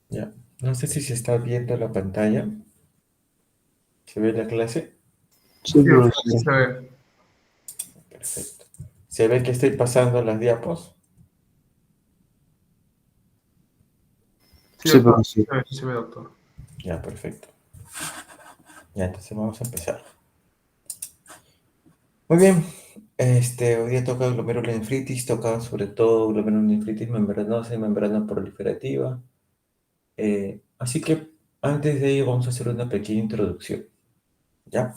Ya. No sé si se está viendo la pantalla. ¿Se ve la clase? Sí, Sí, sí profesor. se ve. Perfecto. ¿Se ve que estoy pasando las diapos? Sí, Sí, doctor. profesor. Sí se ve, doctor. Ya, perfecto. Ya, entonces vamos a empezar. Muy bien. Hoy día toca glomerulonefritis, toca sobre todo glomerulonefritis membranosa y membrana proliferativa. Así que antes de ello vamos a hacer una pequeña introducción. ¿Ya?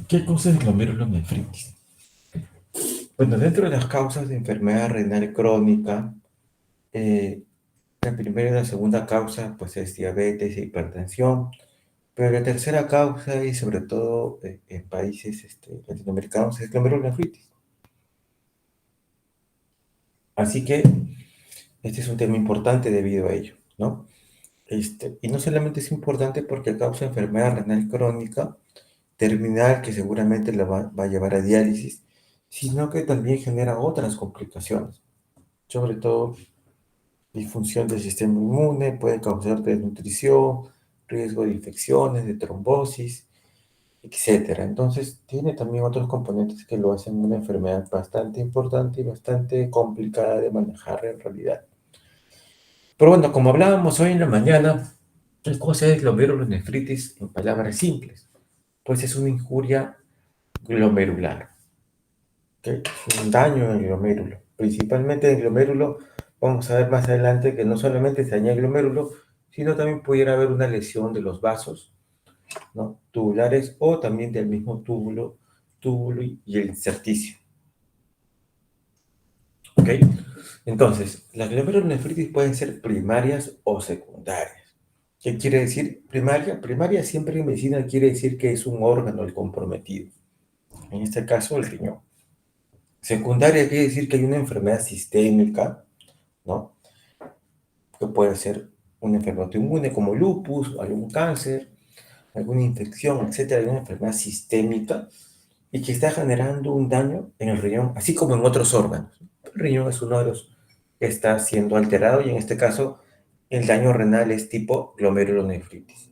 ¿Qué cosa es glomerulonefritis? Bueno, dentro de las causas de enfermedad renal crónica, eh, la primera y la segunda causa pues es diabetes e hipertensión, pero la tercera causa y sobre todo en países latinoamericanos es glomerulonefritis. Así que este es un tema importante debido a ello, ¿no? Y no solamente es importante porque causa enfermedad renal crónica terminal que seguramente va a llevar a diálisis, sino que también genera otras complicaciones, sobre todo disfunción del sistema inmune, puede causar desnutrición, riesgo de infecciones, de trombosis, etcétera. Entonces, tiene también otros componentes que lo hacen una enfermedad bastante importante y bastante complicada de manejar en realidad. Pero bueno, como hablábamos hoy en la mañana, ¿qué cosa es glomerulonefritis en palabras simples? Pues es una injuria glomerular, ¿ok? Es un daño en el glomérulo. Principalmente en el glomérulo, vamos a ver más adelante que no solamente se daña el glomérulo, sino también pudiera haber una lesión de los vasos, ¿no? Tubulares o también del mismo túbulo y el intersticio, ¿ok? Entonces, las glomerulonefritis pueden ser primarias o secundarias. ¿Qué quiere decir primaria? Primaria siempre en medicina quiere decir que es un órgano el comprometido. En este caso, el riñón. Secundaria quiere decir que hay una enfermedad sistémica, ¿no? Que puede ser una enfermedad autoinmune como lupus, algún cáncer, alguna infección, etcétera, alguna enfermedad sistémica y que está generando un daño en el riñón, así como en otros órganos. El riñón es uno de los que está siendo alterado y en este caso el daño renal es tipo glomerulonefritis.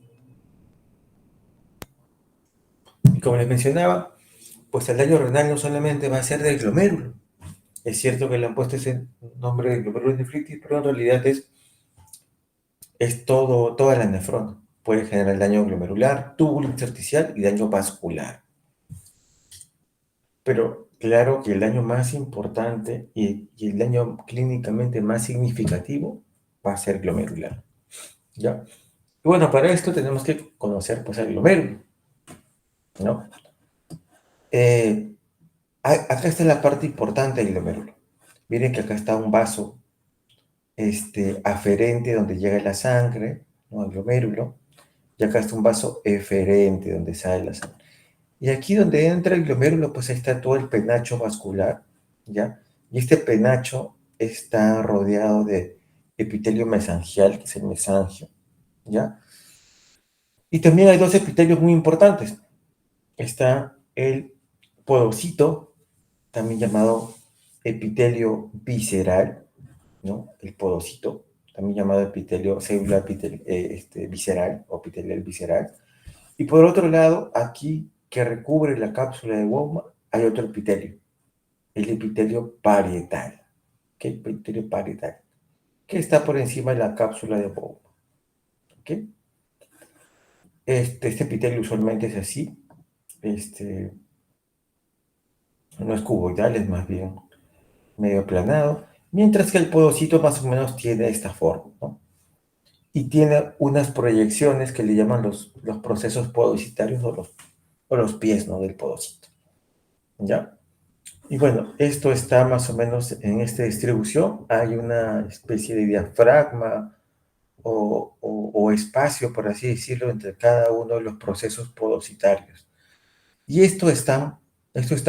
Y como les mencionaba, pues el daño renal no solamente va a ser del glomérulo. Es cierto que le han puesto ese nombre de glomerulonefritis, pero en realidad es todo, toda la nefrona. Puede generar daño glomerular, túbulo intersticial y daño vascular. Pero claro que el daño más importante y el daño clínicamente más significativo va a ser glomerular, ¿ya? Y bueno, para esto tenemos que conocer pues el glomérulo, ¿no? Eh, Acá está la parte importante del glomérulo. Miren que acá está un vaso aferente donde llega la sangre, ¿no? El glomérulo, y acá está un vaso eferente donde sale la sangre. Y aquí donde entra el glomérulo, pues ahí está todo el penacho vascular, ¿ya? Y este penacho está rodeado de epitelio mesangial, que es el mesangio, ¿ya? Y también hay dos epitelios muy importantes. Está el podocito, también llamado epitelio visceral, ¿no? El podocito, también llamado visceral o epitelial visceral. Y por otro lado, aquí que recubre la cápsula de Bowman, hay otro epitelio, el epitelio parietal, ¿ok? Epitelio parietal, que está por encima de la cápsula de Bowman, ¿ok? Este epitelio usualmente es así, este, no es cuboidal, es más bien medio aplanado, mientras que el podocito más o menos tiene esta forma, ¿no? Y tiene unas proyecciones que le llaman los procesos podocitarios o los pies, ¿no? Del podocito, ¿ya? Y bueno, esto está más o menos en esta distribución. Hay una especie de diafragma o espacio, por así decirlo, entre cada uno de los procesos podocitarios. Y esto está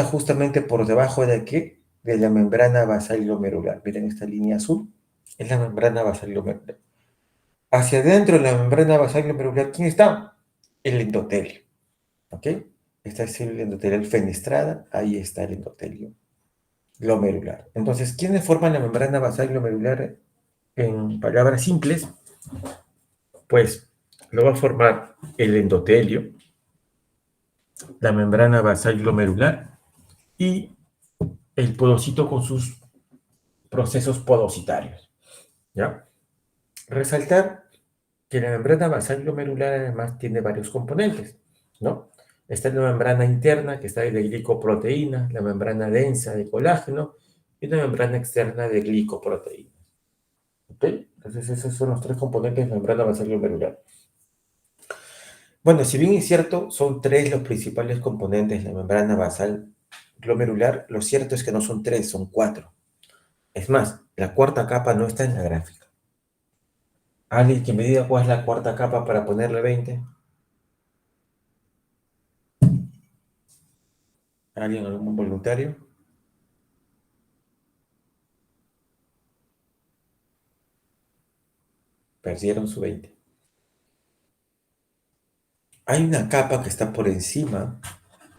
justamente por debajo de qué? De la membrana basal glomerular. Miren esta línea azul, es la membrana basal glomerular. Hacia adentro de la membrana basal glomerular, ¿quién está? El endotelio, ¿ok? Esta es el endotelial fenestrada, ahí está el endotelio glomerular. Entonces, ¿quiénes forman la membrana basal glomerular en palabras simples? Pues lo va a formar el endotelio, la membrana basal glomerular y el podocito con sus procesos podocitarios, ¿ya? Resaltar que la membrana basal glomerular además tiene varios componentes, ¿no? Está la membrana interna, que está de glicoproteína, la membrana densa de colágeno y la membrana externa de glicoproteína. ¿Ok? Entonces esos son los tres componentes de la membrana basal glomerular. Bueno, si bien es cierto, son tres los principales componentes de la membrana basal glomerular, lo cierto es que no son tres, son cuatro. Es más, la cuarta capa no está en la gráfica. ¿Alguien que me diga cuál es la cuarta capa para ponerle 20? ¿Alguien, algún voluntario? Perdieron su 20. Hay una capa que está por encima,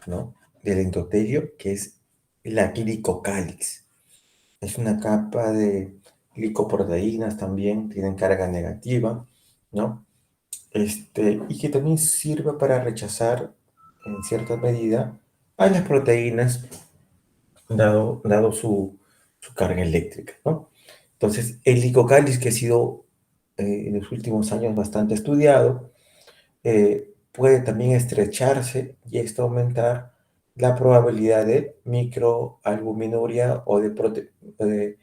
¿no?, del endotelio, que es la glicocálix. Es una capa de glicoproteínas también, tienen carga negativa, ¿no? Y que también sirve para rechazar, en cierta medida, a las proteínas, dado su carga eléctrica, ¿no? Entonces, el glicocálix, que ha sido en los últimos años bastante estudiado, puede también estrecharse y esto aumentar la probabilidad de microalbuminuria o de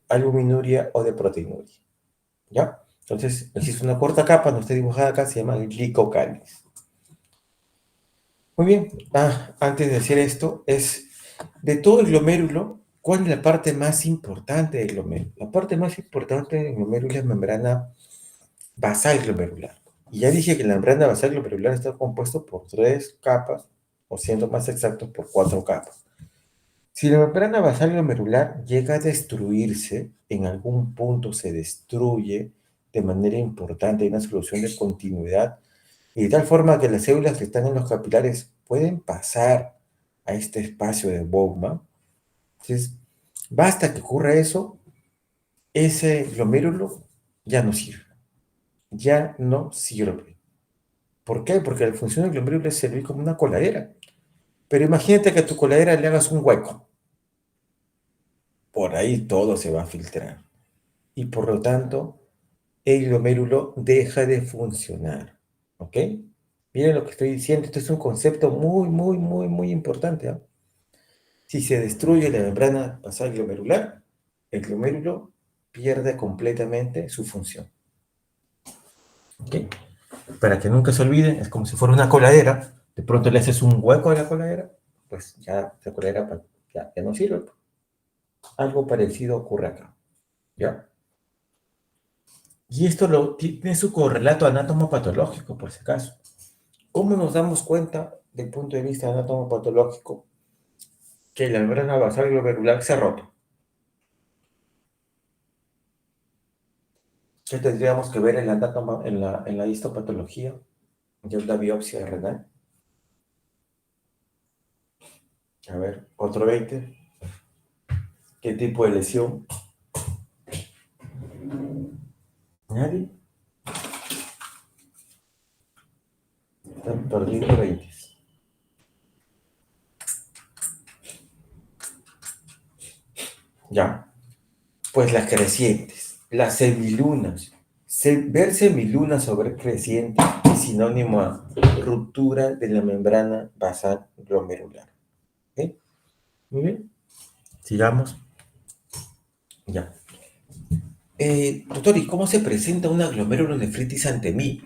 albuminuria o de proteinuria, ¿ya? Entonces, existe una corta capa, no está dibujada acá, se llama el glicocálix. Muy bien, antes de decir esto, de todo el glomérulo, ¿cuál es la parte más importante del glomérulo? La parte más importante del glomérulo es la membrana basal glomerular. Y ya dije que la membrana basal glomerular está compuesta por tres capas, o siendo más exacto, por cuatro capas. Si la membrana basal glomerular llega a destruirse, en algún punto se destruye de manera importante, hay una solución de continuidad, y de tal forma que las células que están en los capilares pueden pasar a este espacio de Bowman. Entonces, basta que ocurra eso, ese glomérulo ya no sirve. Ya no sirve. ¿Por qué? Porque la función del glomérulo es servir como una coladera. Pero imagínate que a tu coladera le hagas un hueco. Por ahí todo se va a filtrar. Y por lo tanto, el glomérulo deja de funcionar. ¿Ok? Miren lo que estoy diciendo. Esto es un concepto muy, muy, muy, muy importante, ¿ah? Si se destruye la membrana basal glomerular, el glomérulo pierde completamente su función. ¿Ok? Para que nunca se olviden, es como si fuera una coladera. De pronto le haces un hueco a la coladera, pues ya la coladera ya no sirve. Algo parecido ocurre acá, ¿ya? Y esto tiene su correlato anatomopatológico, por si acaso. ¿Cómo nos damos cuenta, del punto de vista anatomopatológico, que la membrana basal glomerular se ha roto? ¿Qué tendríamos que ver en la histopatología de una biopsia renal? A ver, otro 20. ¿Qué tipo de lesión? ¿Nadie? Están perdiendo 20. Ya, pues las crecientes, las semilunas. Ver semilunas o ver creciente es sinónimo a ruptura de la membrana basal glomerular. ¿Ok? Muy bien, sigamos. Ya. Doctor, ¿y cómo se presenta una glomerulonefritis ante mí?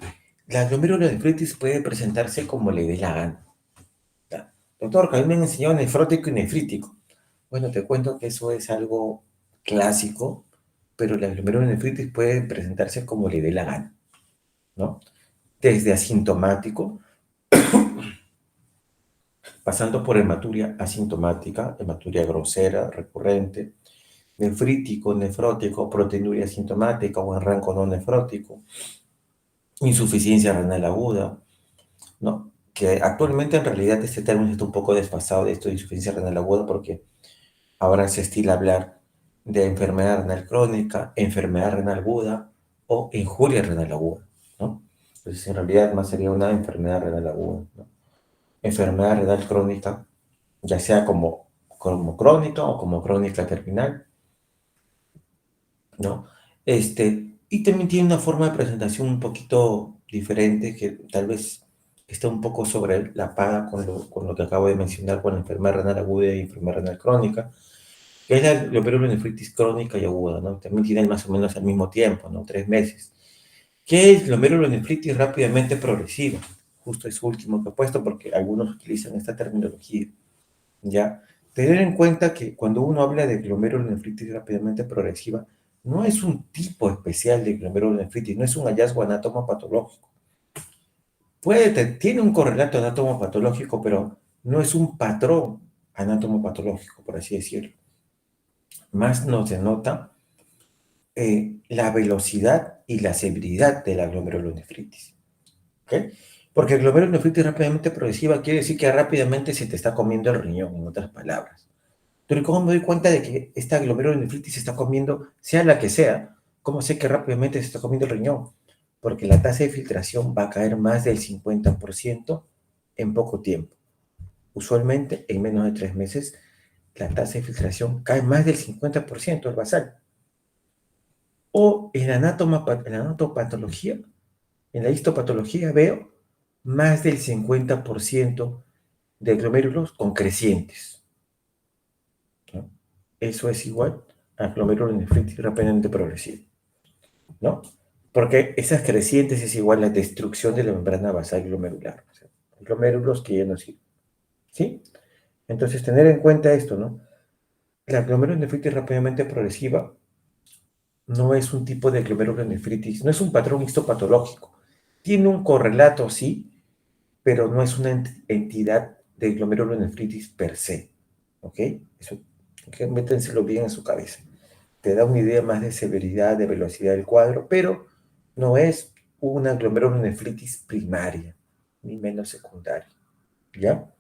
La glomerulonefritis puede presentarse como le dé la gana. ¿Ya? Doctor, que a mí me han enseñado nefrótico y nefrítico. Bueno, te cuento que eso es algo clásico, pero la glomerulonefritis puede presentarse como le dé la gana, ¿no? Desde asintomático, pasando por hematuria asintomática, hematuria grosera, recurrente, nefrítico, nefrótico, proteinuria asintomática o en rango no nefrótico, insuficiencia renal aguda, ¿no? Que actualmente en realidad este término está un poco desfasado de esto de insuficiencia renal aguda porque ahora se estila hablar de enfermedad renal crónica, enfermedad renal aguda o injuria renal aguda, ¿no? Entonces, en realidad, más sería una enfermedad renal aguda, ¿no? Enfermedad renal crónica, ya sea como crónica o como crónica terminal, ¿no? Y también tiene una forma de presentación un poquito diferente, que tal vez está un poco sobre la paga con lo que acabo de mencionar, con la enfermedad renal aguda y enfermedad renal crónica, que es la glomerulonefritis crónica y aguda, ¿no? También tienen más o menos al mismo tiempo, ¿no? 3 meses. ¿Qué es glomerulonefritis rápidamente progresiva? Justo es último que he puesto porque algunos utilizan esta terminología, ¿ya? Tener en cuenta que cuando uno habla de glomerulonefritis rápidamente progresiva, no es un tipo especial de glomerulonefritis, no es un hallazgo anatomopatológico. Tiene un correlato anatomopatológico, pero no es un patrón anatomopatológico, por así decirlo. Más nos denota la velocidad y la severidad de la glomerulonefritis. ¿Ok? Porque glomerulonefritis rápidamente progresiva quiere decir que rápidamente se te está comiendo el riñón, en otras palabras. Pero ¿cómo me doy cuenta de que esta glomerulonefritis se está comiendo, sea la que sea? ¿Cómo sé que rápidamente se está comiendo el riñón? Porque la tasa de filtración va a caer más del 50% en poco tiempo. Usualmente, en menos de 3 meses, la tasa de filtración cae más del 50%, el basal. O en la anatopatología, en la histopatología veo más del 50% de glomérulos con crecientes, ¿no? Eso es igual a glomerulonefritis rápidamente progresiva, ¿no? Porque esas crecientes es igual a la destrucción de la membrana basal glomerular, o sea, glomérulos que ya no sirven, ¿sí? Entonces, tener en cuenta esto, ¿no? La glomerulonefritis rápidamente progresiva no es un tipo de glomerulonefritis, no es un patrón histopatológico. Tiene un correlato, sí, pero no es una entidad de glomerulonefritis per se, ¿ok? Eso, okay, métenselo bien en su cabeza. Te da una idea más de severidad, de velocidad del cuadro, pero no es una glomerulonefritis primaria, ni menos secundaria, ¿ya?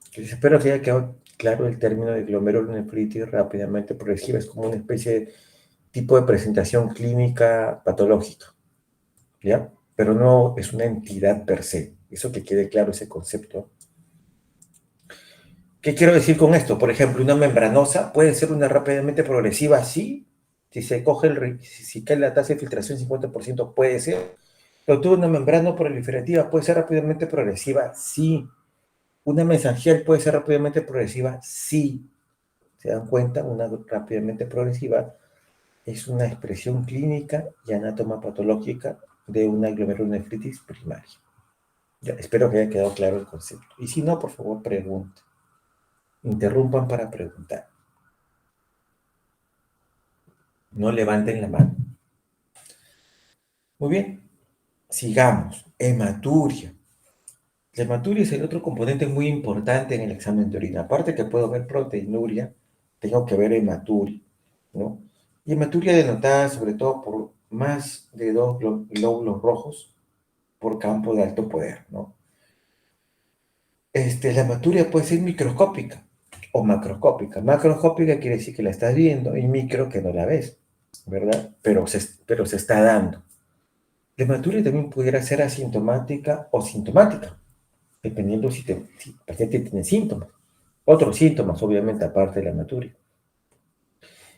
Entonces, espero que haya quedado claro el término de glomerulonefritis rápidamente progresiva. Es como una especie de tipo de presentación clínica patológica, ¿ya? Pero no es una entidad per se. Eso que quede claro ese concepto. ¿Qué quiero decir con esto? Por ejemplo, una membranosa puede ser una rápidamente progresiva, sí. Si se coge si cae la tasa de filtración 50% puede ser. Pero tú una membrana proliferativa puede ser rápidamente progresiva, sí. Una mesangial puede ser rápidamente progresiva, sí. ¿Se dan cuenta? Una rápidamente progresiva es una expresión clínica y anatomopatológica de una glomerulonefritis primaria. Ya, espero que haya quedado claro el concepto. Y si no, por favor, pregunten. Interrumpan para preguntar. No levanten la mano. Muy bien, sigamos. Hematuria. La hematuria es el otro componente muy importante en el examen de orina. Aparte que puedo ver proteinuria, tengo que ver hematuria, ¿no? Y hematuria denotada sobre todo por más de 2 glóbulos rojos por campo de alto poder, ¿no? La hematuria puede ser microscópica o macroscópica. Macroscópica quiere decir que la estás viendo y micro que no la ves, ¿verdad? Pero se está dando. La hematuria también pudiera ser asintomática o sintomática, dependiendo si el paciente tiene síntomas. Otros síntomas, obviamente, aparte de la hematuria.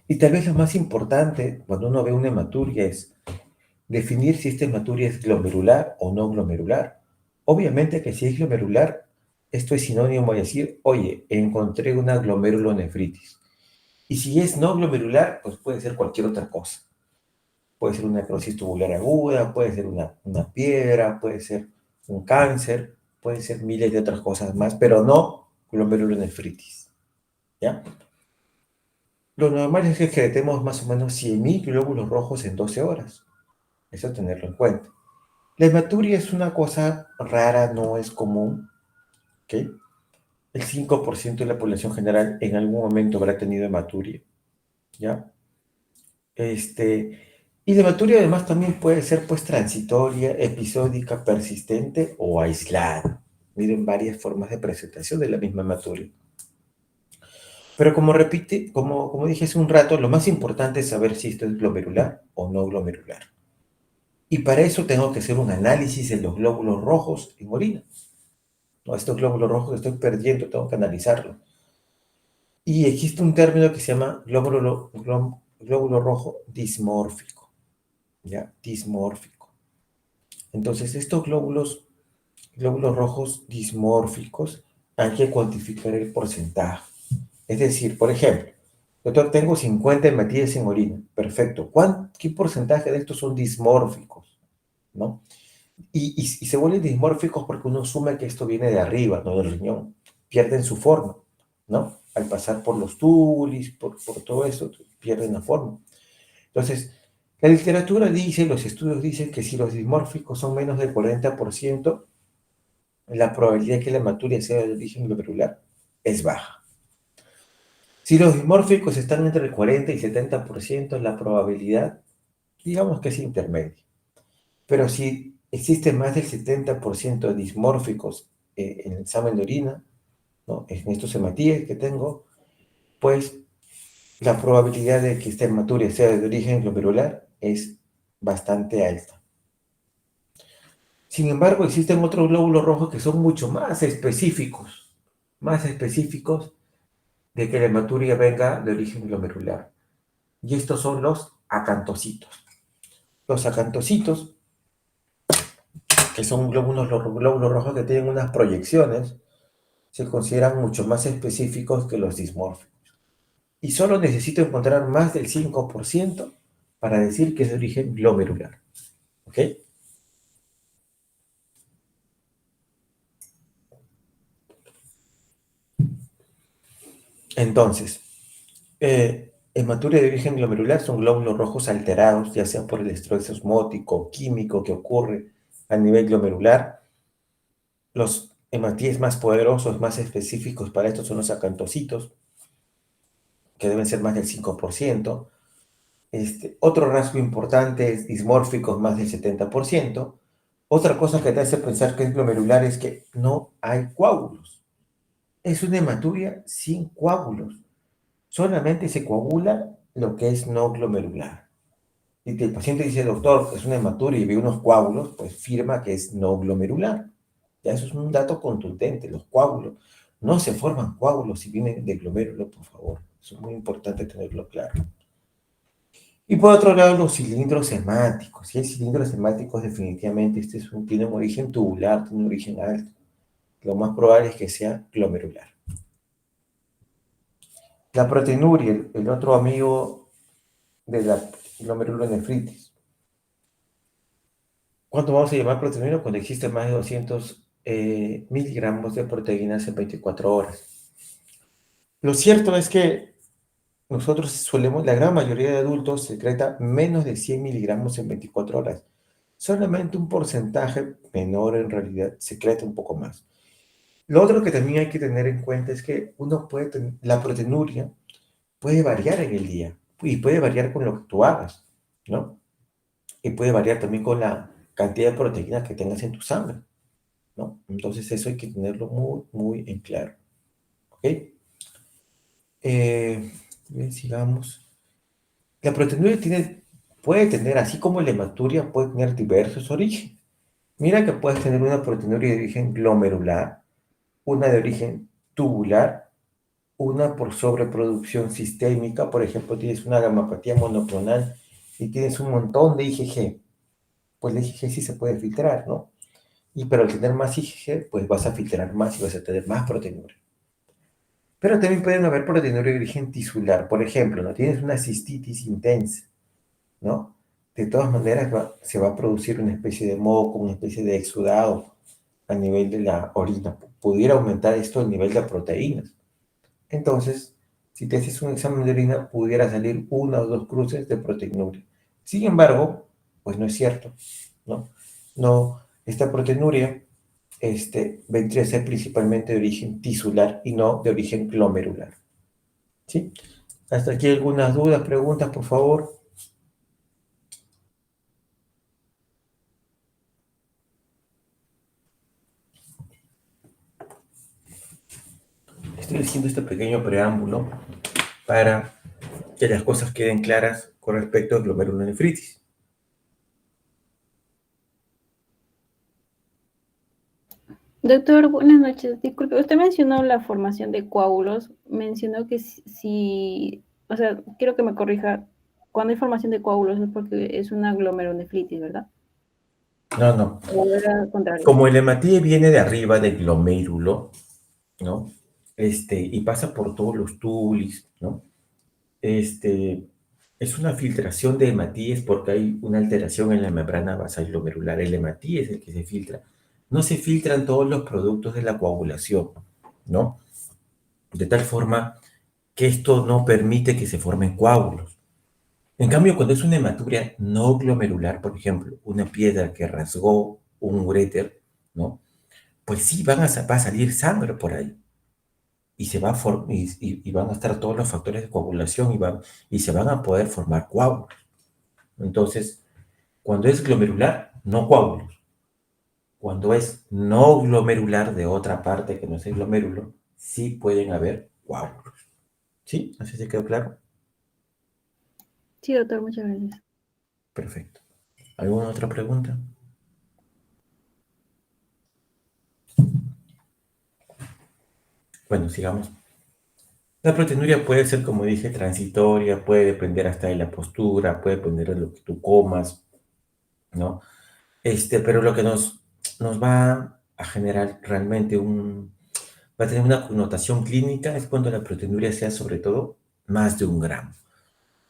Y tal vez lo más importante cuando uno ve una hematuria es definir si esta hematuria es glomerular o no glomerular. Obviamente que si es glomerular, esto es sinónimo de decir, oye, encontré una glomerulonefritis. Y si es no glomerular, pues puede ser cualquier otra cosa. Puede ser una necrosis tubular aguda, puede ser una piedra, puede ser un cáncer, puede ser miles de otras cosas más, pero no glomerulonefritis, ¿ya? Lo normal es que excretemos más o menos 100.000 glóbulos rojos en 12 horas. Eso tenerlo en cuenta. La hematuria es una cosa rara, no es común, ¿ok? El 5% de la población general en algún momento habrá tenido hematuria, ¿ya? Y la hematuria además también puede ser pues transitoria, episódica, persistente o aislada. Miren varias formas de presentación de la misma hematuria. Pero como dije hace un rato, lo más importante es saber si esto es glomerular o no glomerular. Y para eso tengo que hacer un análisis de los glóbulos rojos en orina. ¿No? Estos glóbulos rojos que estoy perdiendo, tengo que analizarlos. Y existe un término que se llama glóbulo rojo dismórfico, ¿ya? Dismórfico. Entonces, estos glóbulos rojos dismórficos, hay que cuantificar el porcentaje. Es decir, por ejemplo, doctor, tengo 50 hematíes en orina. Perfecto. ¿Qué porcentaje de estos son dismórficos? ¿No? Y se vuelven dismórficos porque uno asume que esto viene de arriba, no del riñón. Pierden su forma, ¿no? Al pasar por los tulis, por todo eso, pierden la forma. Entonces, la literatura dice, los estudios dicen que si los dismórficos son menos del 40%, la probabilidad de que la hematuria sea de origen glomerular es baja. Si los dismórficos están entre el 40 y 70%, la probabilidad, digamos que es intermedia. Pero si existe más del 70% de dismórficos en el examen de orina, ¿no? En estos hematíes que tengo, pues la probabilidad de que esta hematuria sea de origen glomerular es bastante alta. Sin embargo, existen otros glóbulos rojos que son mucho más específicos de que la hematuria venga de origen glomerular. Y estos son los acantocitos. Los acantocitos, que son glóbulos rojos que tienen unas proyecciones, se consideran mucho más específicos que los dismórficos. Y solo necesito encontrar más del 5% para decir que es de origen glomerular. ¿Ok? Entonces, hematuria de origen glomerular son glóbulos rojos alterados, ya sea por el estrés osmótico o químico que ocurre a nivel glomerular. Los hematíes más poderosos, más específicos para esto son los acantocitos, que deben ser más del 5%. Otro rasgo importante es dismórficos, más del 70%. Otra cosa que te hace pensar que es glomerular es que no hay coágulos. Es una hematuria sin coágulos. Solamente se coagula lo que es no glomerular. Si el paciente dice, doctor, es una hematuria y ve unos coágulos, pues firma que es no glomerular. Ya eso es un dato contundente. Los coágulos, no se forman coágulos si vienen de glomérulo, por favor. Eso es muy importante tenerlo claro. Y por otro lado, los cilindros hemáticos. Si hay cilindros hemáticos, definitivamente tiene un origen tubular, tiene un origen alto. Lo más probable es que sea glomerular. La proteinuria, el otro amigo de la glomerulonefritis. ¿Cuánto vamos a llamar proteinuria? Cuando existe más de 200 miligramos de proteínas en 24 horas. Lo cierto es que nosotros la gran mayoría de adultos secreta menos de 100 miligramos en 24 horas. Solamente un porcentaje menor en realidad secreta un poco más. Lo otro que también hay que tener en cuenta es que la proteinuria puede variar en el día y puede variar con lo que tú hagas, ¿no? Y puede variar también con la cantidad de proteínas que tengas en tu sangre, ¿no? Entonces eso hay que tenerlo muy, muy en claro, ¿ok? Bien, sigamos. La proteinuria puede tener, así como la hematuria, puede tener diversos orígenes. Mira que puedes tener una proteinuria de origen glomerular, una de origen tubular, una por sobreproducción sistémica, por ejemplo, tienes una gamapatía monoclonal y tienes un montón de IgG, pues la IgG sí se puede filtrar, ¿no? Pero al tener más IgG, pues vas a filtrar más y vas a tener más proteinuria. Pero también pueden haber proteinuria de origen tisular, por ejemplo, ¿no? Tienes una cistitis intensa, ¿no? De todas maneras se va a producir una especie de moco, una especie de exudado a nivel de la orina. Pudiera aumentar esto el nivel de proteínas. Entonces, si te haces un examen de orina, pudiera salir una o dos cruces de proteinuria. Sin embargo, pues no es cierto, ¿no? No, esta proteinuria vendría a ser principalmente de origen tisular y no de origen glomerular, ¿sí? Hasta aquí algunas dudas, preguntas, por favor. Estoy haciendo este pequeño preámbulo para que las cosas queden claras con respecto a glomerulonefritis. Doctor, buenas noches. Disculpe, usted mencionó la formación de coágulos. Mencionó que si, o sea, quiero que me corrija. Cuando hay formación de coágulos es porque es una glomerulonefritis, ¿verdad? No, no. O era al contrario. Como el hematíe viene de arriba del glomérulo, ¿no? Y pasa por todos los túbulos, ¿no? Este, es una filtración de hematíes porque hay una alteración en la membrana basal glomerular. El hematíe es el que se filtra. No se filtran todos los productos de la coagulación, ¿no? De tal forma que esto no permite que se formen coágulos. En cambio, cuando es una hematuria no glomerular, por ejemplo, una piedra que rasgó un uréter, ¿no? Pues sí, va a salir sangre por ahí y, y van a estar todos los factores de coagulación y se van a poder formar coágulos. Entonces, cuando es glomerular, no coágulos. Cuando es no glomerular de otra parte que no es el glomérulo, sí pueden haber coágulos. ¿Sí? ¿Así se quedó claro? Sí, doctor, muchas gracias. Perfecto. ¿Alguna otra pregunta? Bueno, sigamos. La proteinuria puede ser, como dije, transitoria, puede depender hasta de la postura, puede depender de lo que tú comas, ¿no? Pero lo que nos va a generar realmente va a tener una connotación clínica es cuando la proteinuria sea sobre todo más de 1 gramo.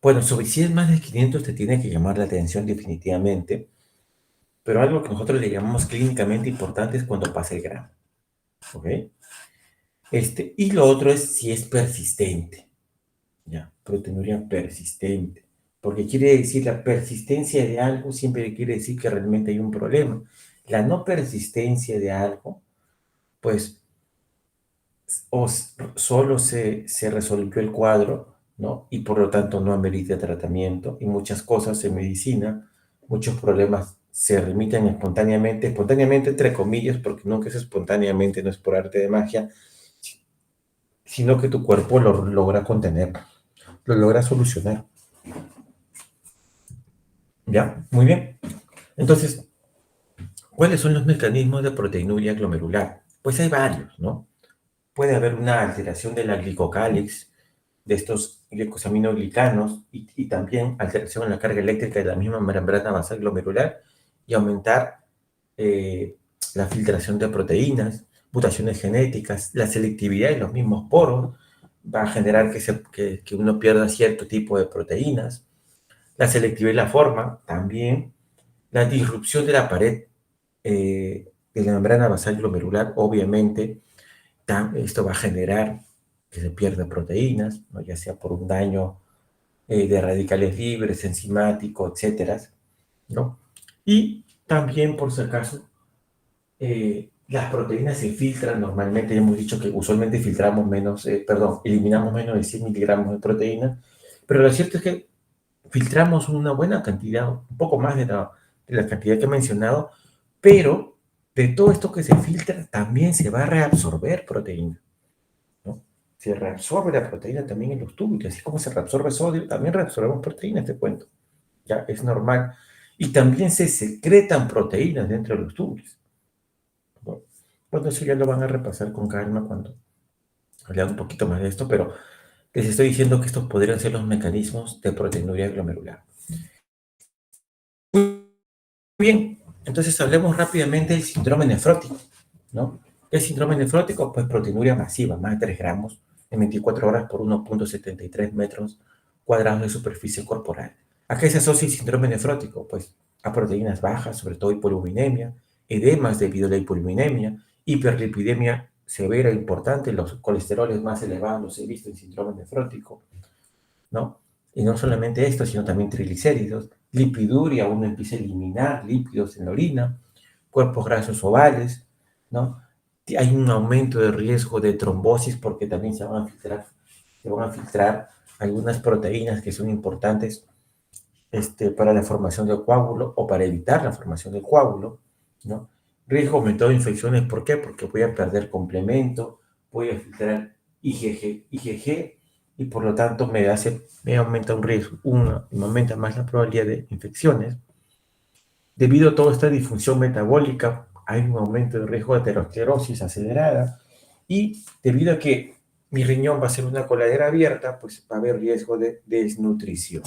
Bueno, si es más de 500 te tiene que llamar la atención definitivamente, pero algo que nosotros le llamamos clínicamente importante es cuando pasa el gramo, ¿ok? Y lo otro es si es persistente, ¿ya? Proteinuria persistente, porque quiere decir la persistencia de algo siempre quiere decir que realmente hay un problema. La no persistencia de algo, pues solo se resolvió el cuadro, ¿no? Y por lo tanto no amerita tratamiento. Y muchas cosas en medicina, muchos problemas se remiten espontáneamente, espontáneamente entre comillas, porque nunca es espontáneamente, no es por arte de magia, sino que tu cuerpo lo logra contener, lo logra solucionar. ¿Ya? Muy bien. Entonces, ¿cuáles son los mecanismos de proteinuria glomerular? Pues hay varios, ¿no? Puede haber una alteración de la glicocálix, de estos glucosaminoglicanos y también alteración en la carga eléctrica de la misma membrana basal glomerular y aumentar la filtración de proteínas, mutaciones genéticas, la selectividad de los mismos poros va a generar que uno pierda cierto tipo de proteínas, la selectividad y la forma también, la disrupción de la pared de la membrana basal glomerular, obviamente, esto va a generar que se pierdan proteínas, ¿no? Ya sea por un daño de radicales libres, enzimático, etcétera, ¿no? Y también, por si acaso, las proteínas se filtran normalmente, ya hemos dicho que usualmente filtramos menos, eliminamos menos de 100 miligramos de proteína, pero lo cierto es que filtramos una buena cantidad, un poco más de la cantidad que he mencionado, pero de todo esto que se filtra también se va a reabsorber proteína, ¿no? Se reabsorbe la proteína también en los túbulos, así como se reabsorbe sodio, también reabsorbemos proteínas, te cuento, ya es normal. Y también se secretan proteínas dentro de los túbulos, ¿no? Bueno, eso ya lo van a repasar con calma cuando hablemos un poquito más de esto, pero les estoy diciendo que estos podrían ser los mecanismos de proteinuria glomerular. Muy bien, entonces hablemos rápidamente del síndrome nefrótico, ¿no? ¿Qué es síndrome nefrótico? Pues proteinuria masiva, más de 3 gramos en 24 horas por 1,73 metros cuadrados de superficie corporal. ¿A qué se asocia el síndrome nefrótico? Pues a proteínas bajas, sobre todo hipoluminemia, edemas debido a la hipoluminemia, hiperlipidemia severa e importante, los colesteroles más elevados los he visto en síndrome nefrótico, ¿no? Y no solamente esto, sino también triglicéridos, lipiduria, uno empieza a eliminar lípidos en la orina, cuerpos grasos ovales, ¿no? Hay un aumento de riesgo de trombosis porque también se van a filtrar algunas proteínas que son importantes para la formación del coágulo o para evitar la formación del coágulo, ¿no? Riesgo aumentado de infecciones, ¿por qué? Porque voy a perder complemento, voy a filtrar IgG y por lo tanto me aumenta un riesgo, me aumenta más la probabilidad de infecciones. Debido a toda esta disfunción metabólica, hay un aumento de riesgo de aterosclerosis acelerada y debido a que mi riñón va a ser una coladera abierta, pues va a haber riesgo de desnutrición.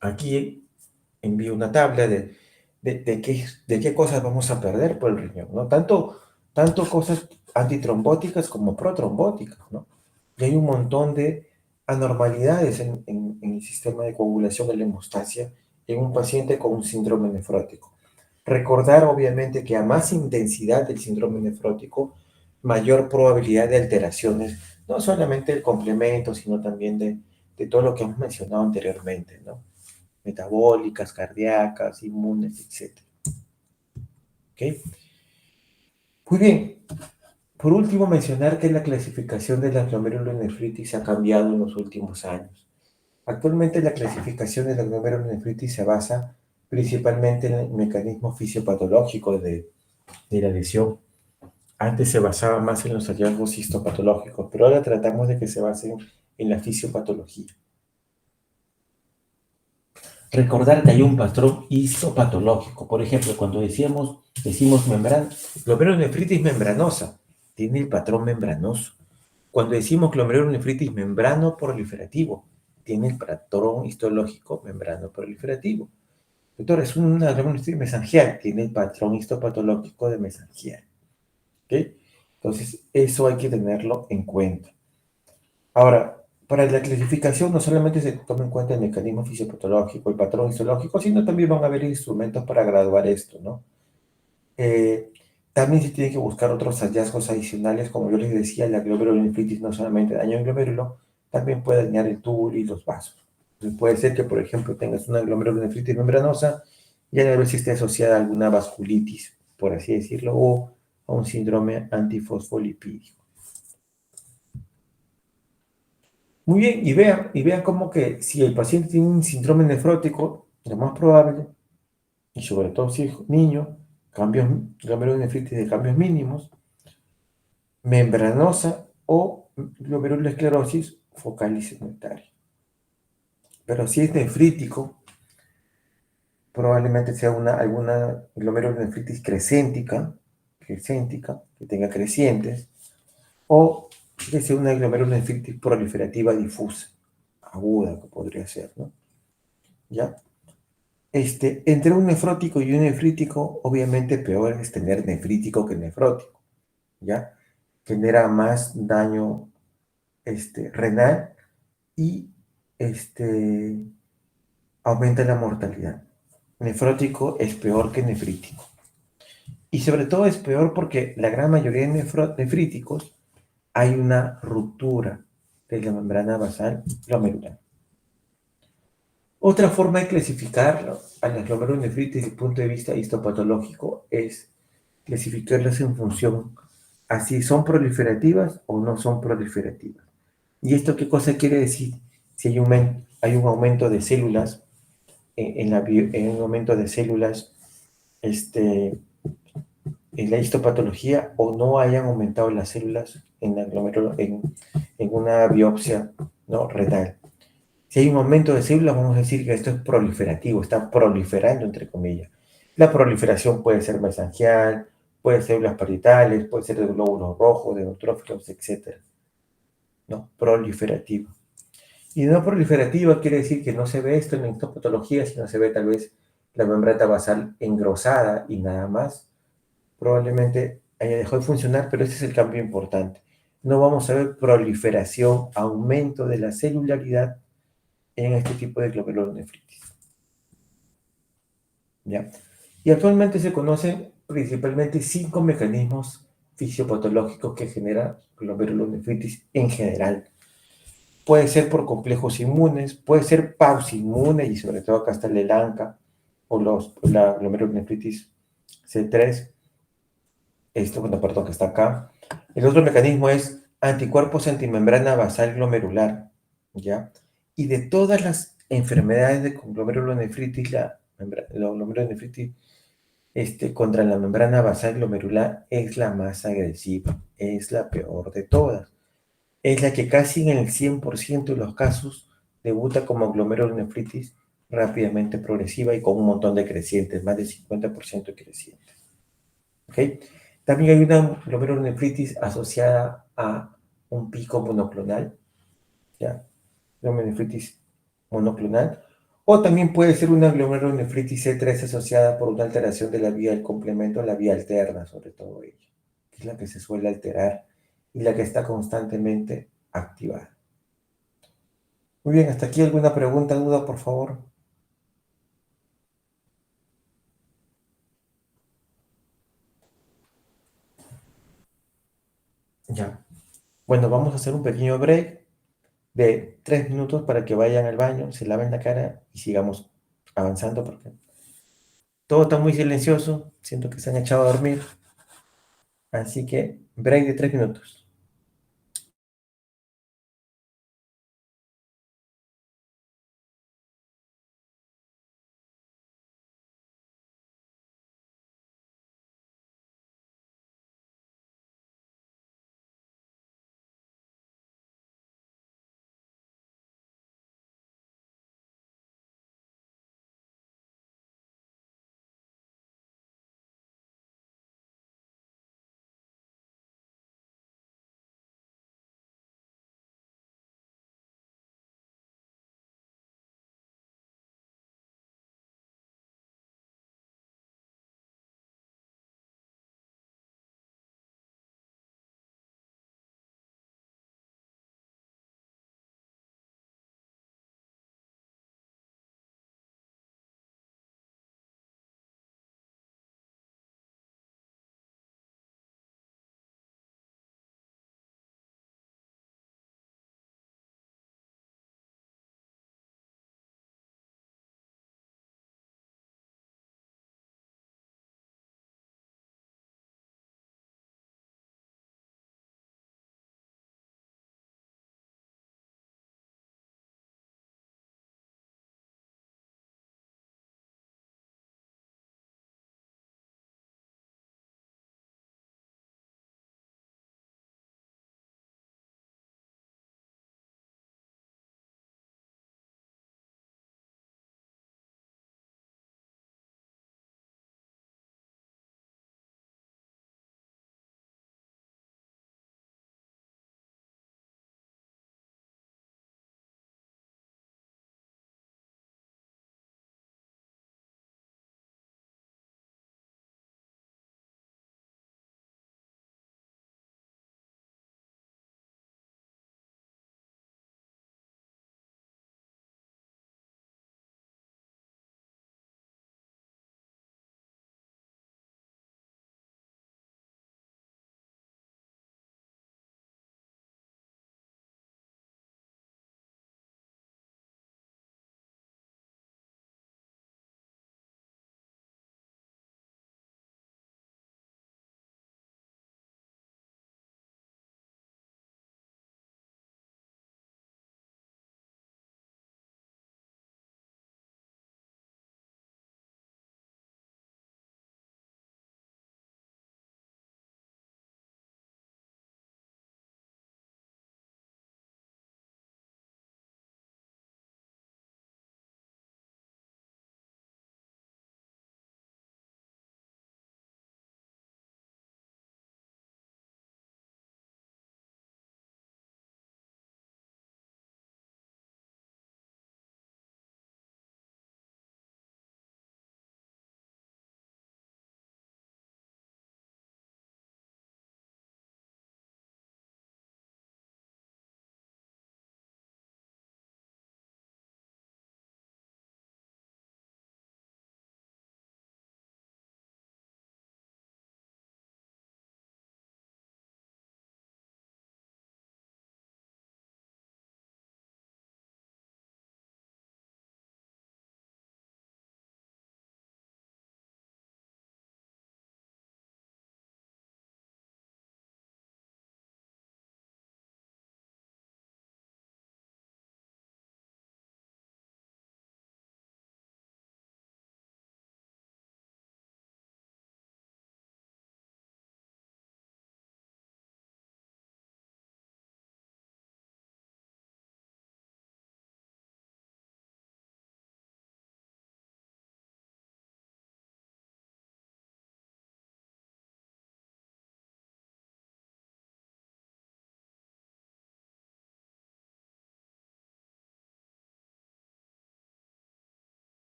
Aquí envío una tabla de qué cosas vamos a perder por el riñón, ¿no? Tanto cosas antitrombóticas como protrombóticas, ¿no? Y hay un montón de anormalidades en el sistema de coagulación de la hemostasia en un paciente con un síndrome nefrótico. Recordar, obviamente, que a más intensidad del síndrome nefrótico, mayor probabilidad de alteraciones, no solamente del complemento, sino también de todo lo que hemos mencionado anteriormente, ¿no? Metabólicas, cardíacas, inmunes, etc. ¿Ok? Muy bien. Por último, mencionar que la clasificación de la glomerulonefritis ha cambiado en los últimos años. Actualmente la clasificación de la glomerulonefritis se basa principalmente en el mecanismo fisiopatológico de la lesión. Antes se basaba más en los hallazgos histopatológicos, pero ahora tratamos de que se basen en la fisiopatología. Recordar que hay un patrón histopatológico. Por ejemplo, cuando decimos glomerulonefritis membranosa, tiene el patrón membranoso. Cuando decimos glomerulonefritis membrano proliferativo, tiene el patrón histológico membrano proliferativo. Doctor, es una glomerulonefritis mesangial, tiene el patrón histopatológico de mesangial. ¿Okay? Entonces, eso hay que tenerlo en cuenta. Ahora, para la clasificación no solamente se toma en cuenta el mecanismo fisiopatológico, el patrón histológico, sino también van a haber instrumentos para graduar esto, ¿no? También se tiene que buscar otros hallazgos adicionales, como yo les decía, la glomerulonefritis no solamente daña el glomérulo, también puede dañar el túbulo y los vasos. Entonces puede ser que, por ejemplo, tengas una glomerulonefritis membranosa y a la vez esté asociada a alguna vasculitis, por así decirlo, o a un síndrome antifosfolipídico. Muy bien, y vean cómo que si el paciente tiene un síndrome nefrótico, lo más probable, y sobre todo si es niño, glomerulonefritis de cambios mínimos, membranosa o glomerulosclerosis focal y segmentaria. Pero si es nefrítico, probablemente sea alguna glomerulonefritis crescéntica, que tenga crecientes, o que sea una glomerulonefritis proliferativa difusa, aguda, que podría ser, ¿no? ¿Ya? Entre un nefrótico y un nefrítico, obviamente peor es tener nefrítico que nefrótico, ¿ya? Genera más daño renal y aumenta la mortalidad. Nefrótico es peor que nefrítico. Y sobre todo es peor porque la gran mayoría de nefríticos hay una ruptura de la membrana basal glomerular. Otra forma de clasificar a las glomerulonefritis desde el punto de vista histopatológico es clasificarlas en función a si son proliferativas o no son proliferativas. ¿Y esto qué cosa quiere decir? Si hay un aumento de células, en un aumento de células en la histopatología o no hayan aumentado las células en una biopsia, ¿no?, renal. Si hay un aumento de células, vamos a decir que esto es proliferativo, está proliferando, entre comillas. La proliferación puede ser mesangial, puede ser células parietales, puede ser de glóbulos rojos, de neutrófilos, etc. ¿No? Proliferativa. Y no proliferativa quiere decir que no se ve esto en la histopatología, sino se ve tal vez la membrana basal engrosada y nada más. Probablemente haya dejado de funcionar, pero ese es el cambio importante. No vamos a ver proliferación, aumento de la celularidad en este tipo de glomerulonefritis. ¿Ya? Y actualmente se conocen principalmente 5 mecanismos fisiopatológicos que generan glomerulonefritis en general. Puede ser por complejos inmunes, puede ser pausinmune, y sobre todo acá está el ELANCA o la glomerulonefritis C3. Perdón, que está acá. El otro mecanismo es anticuerpos antimembrana basal glomerular, ¿ya? Y de todas las enfermedades de glomerulonefritis, la glomerulonefritis contra la membrana basal glomerular es la más agresiva, es la peor de todas. Es la que casi en el 100% de los casos debuta como glomerulonefritis rápidamente progresiva y con un montón de crecientes, más del 50% crecientes. ¿Ok? También hay una glomerulonefritis asociada a un pico monoclonal, ¿ya? Glomerulonefritis monoclonal. O también puede ser una glomerulonefritis C3 asociada por una alteración de la vía del complemento, la vía alterna, sobre todo ella, que es la que se suele alterar y la que está constantemente activada. Muy bien, hasta aquí alguna pregunta, duda, por favor. Ya. Bueno, vamos a hacer un pequeño break de 3 minutos para que vayan al baño, se laven la cara y sigamos avanzando porque todo está muy silencioso. Siento que se han echado a dormir. Así que break de 3 minutos.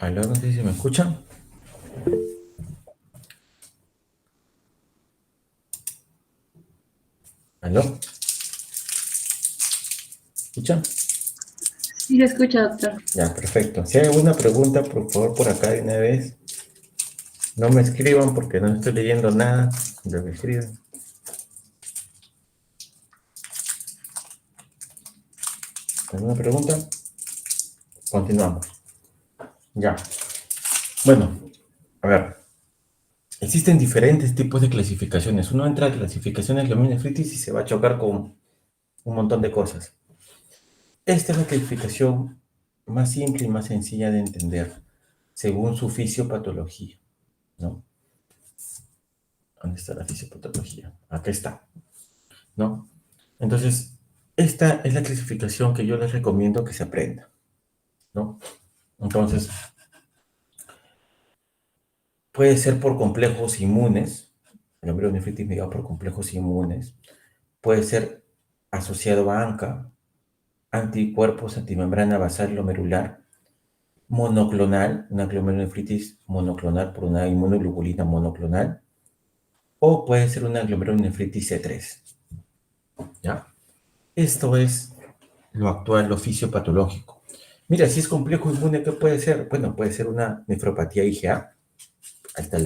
Aló, no sé si me escuchan. Aló, ¿escuchan? Sí, se escucha, doctor. Ya, perfecto. Si hay alguna pregunta, por favor, por acá de una vez. No me escriban porque no estoy leyendo nada de lo que escriben. ¿Alguna pregunta? Continuamos. Ya. Bueno, a ver. Existen diferentes tipos de clasificaciones. Uno entra a clasificaciones glomerulonefritis y se va a chocar con un montón de cosas. Esta es la clasificación más simple y más sencilla de entender, según su fisiopatología, ¿no? ¿Dónde está la fisiopatología? Acá está, ¿no? Entonces, esta es la clasificación que yo les recomiendo que se aprenda, ¿no? Entonces, puede ser por complejos inmunes, la glomerulonefritis mediada por complejos inmunes, puede ser asociado a ANCA, anticuerpos antimembrana basal glomerular, monoclonal, una glomerulonefritis monoclonal por una inmunoglobulina monoclonal, o puede ser una glomerulonefritis C3, ¿ya? Esto es lo actual, lo fisiopatológico. Mira, si es complejo inmune, ¿qué puede ser? Bueno, puede ser una nefropatía IgA, ahí está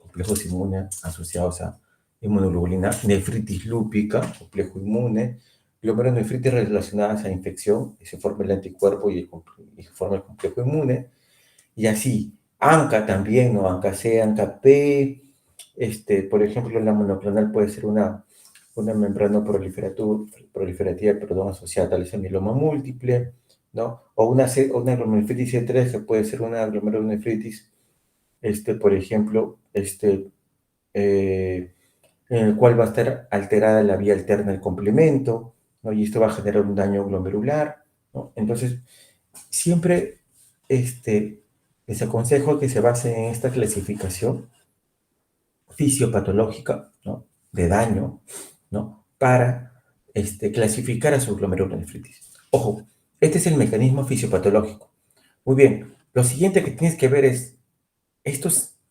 complejos inmunes asociados a inmunoglobulina, nefritis lúpica, complejo inmune, glomerulonefritis relacionadas a infección, y se forma el anticuerpo y se forma el complejo inmune, y así, ANCA también, ¿no? ANCA C, ANCA P, por ejemplo, la monoclonal puede ser una membrana proliferativa, perdón, asociada al mieloma múltiple, ¿no? O una glomerulonefritis C3 que puede ser una glomerulonefritis, por ejemplo, en el cual va a estar alterada la vía alterna del complemento, ¿no? Y esto va a generar un daño glomerular, ¿no? Entonces, siempre les aconsejo que se basen en esta clasificación fisiopatológica, ¿no? De daño, ¿no? Para clasificar a su glomerulonefritis. Ojo, este es el mecanismo fisiopatológico. Muy bien, lo siguiente que tienes que ver es,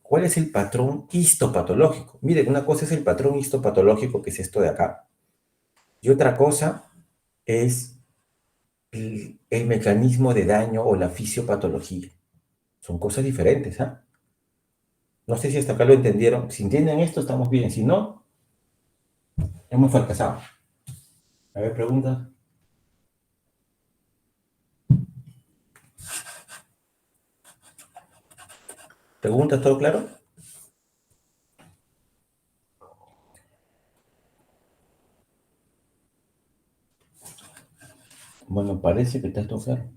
¿cuál es el patrón histopatológico? Miren, una cosa es el patrón histopatológico, que es esto de acá, y otra cosa es el mecanismo de daño o la fisiopatología. Son cosas diferentes, ¿ah? No sé si hasta acá lo entendieron. Si entienden esto, estamos bien. Si no, hemos fracasado. A ver, pregunta. ¿Preguntas? ¿Todo claro? Bueno, parece que está todo claro.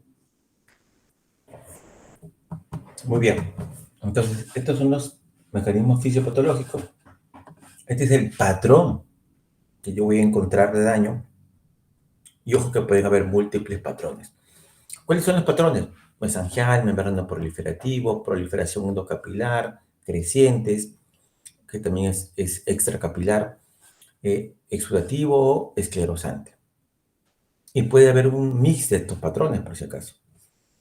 Muy bien. Entonces, estos son los mecanismos fisiopatológicos. Este es el patrón que yo voy a encontrar de daño. Y ojo que pueden haber múltiples patrones. ¿Cuáles son los patrones? Mesangial, membrana proliferativo, proliferación endocapilar, crecientes, que también es extracapilar, exudativo o esclerosante. Y puede haber un mix de estos patrones, por si acaso,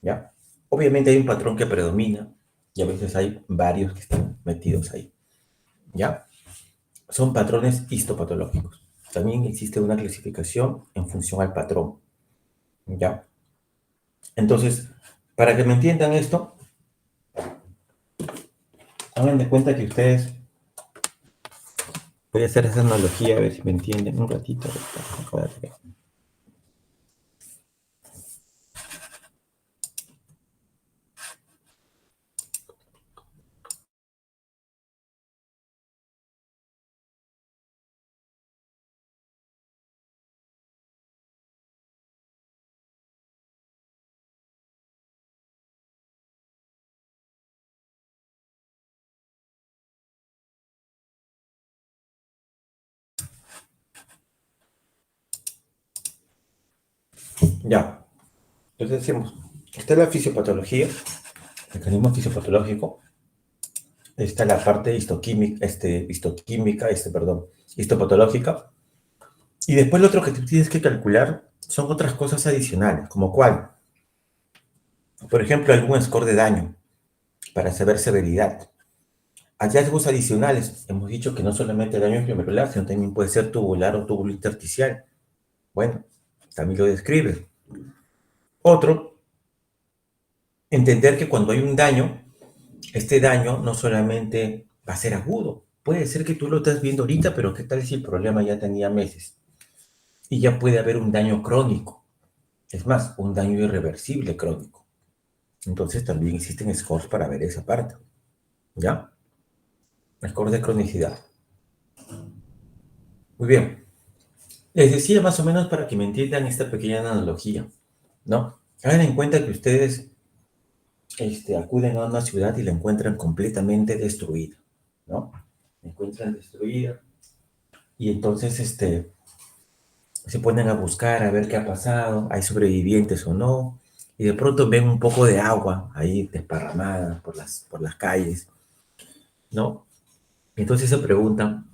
¿ya? Obviamente hay un patrón que predomina y a veces hay varios que están metidos ahí, ¿ya? Son patrones histopatológicos. También existe una clasificación en función al patrón, ¿ya? Entonces, para que me entiendan esto, hagan de cuenta que ustedes, voy a hacer esa analogía a ver si me entienden un ratito. Ya, entonces decimos, esta es la fisiopatología, mecanismo fisiopatológico, está la parte histopatológica, y después lo otro que tú tienes que calcular son otras cosas adicionales, como cuál, por ejemplo, algún score de daño. para saber severidad. Hallazgos adicionales. Hemos dicho que no solamente daño glomerular, sino también puede ser tubular o túbulo intersticial. Bueno, también lo describe. Otro, entender que cuando hay un daño, este daño no solamente va a ser agudo. Puede ser que tú lo estás viendo ahorita, pero ¿qué tal si el problema ya tenía meses? Y ya puede haber un daño crónico. Es más, un daño irreversible crónico. Entonces también existen scores para ver esa parte. ¿Ya? Scores de cronicidad. Muy bien. Les decía más o menos para que me entiendan esta pequeña analogía, ¿no? Hagan en cuenta que ustedes acuden a una ciudad y la encuentran completamente destruida, ¿no? La encuentran destruida y entonces se ponen a buscar a ver qué ha pasado, hay sobrevivientes o no, y de pronto ven un poco de agua ahí desparramada por las calles, ¿no? Entonces se preguntan,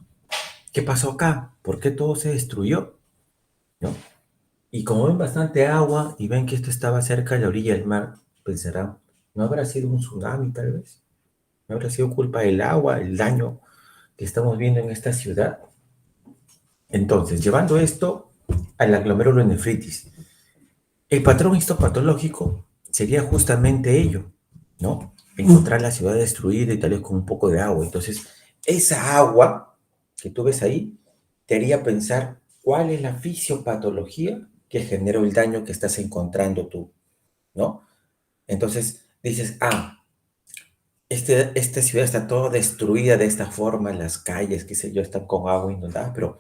¿qué pasó acá? ¿Por qué todo se destruyó? ¿No? Y como ven bastante agua y ven que esto estaba cerca de la orilla del mar, pensarán, ¿no habrá sido un tsunami tal vez? ¿No habrá sido culpa del agua, el daño que estamos viendo en esta ciudad? Entonces, llevando esto a la glomerulonefritis, el patrón histopatológico sería justamente ello, ¿no? Encontrar la ciudad destruida y tal vez con un poco de agua. Entonces, esa agua que tú ves ahí te haría pensar cuál es la fisiopatología que generó el daño que estás encontrando tú, ¿no? Entonces, dices, esta ciudad está toda destruida de esta forma, las calles, qué sé yo, están con agua inundada, pero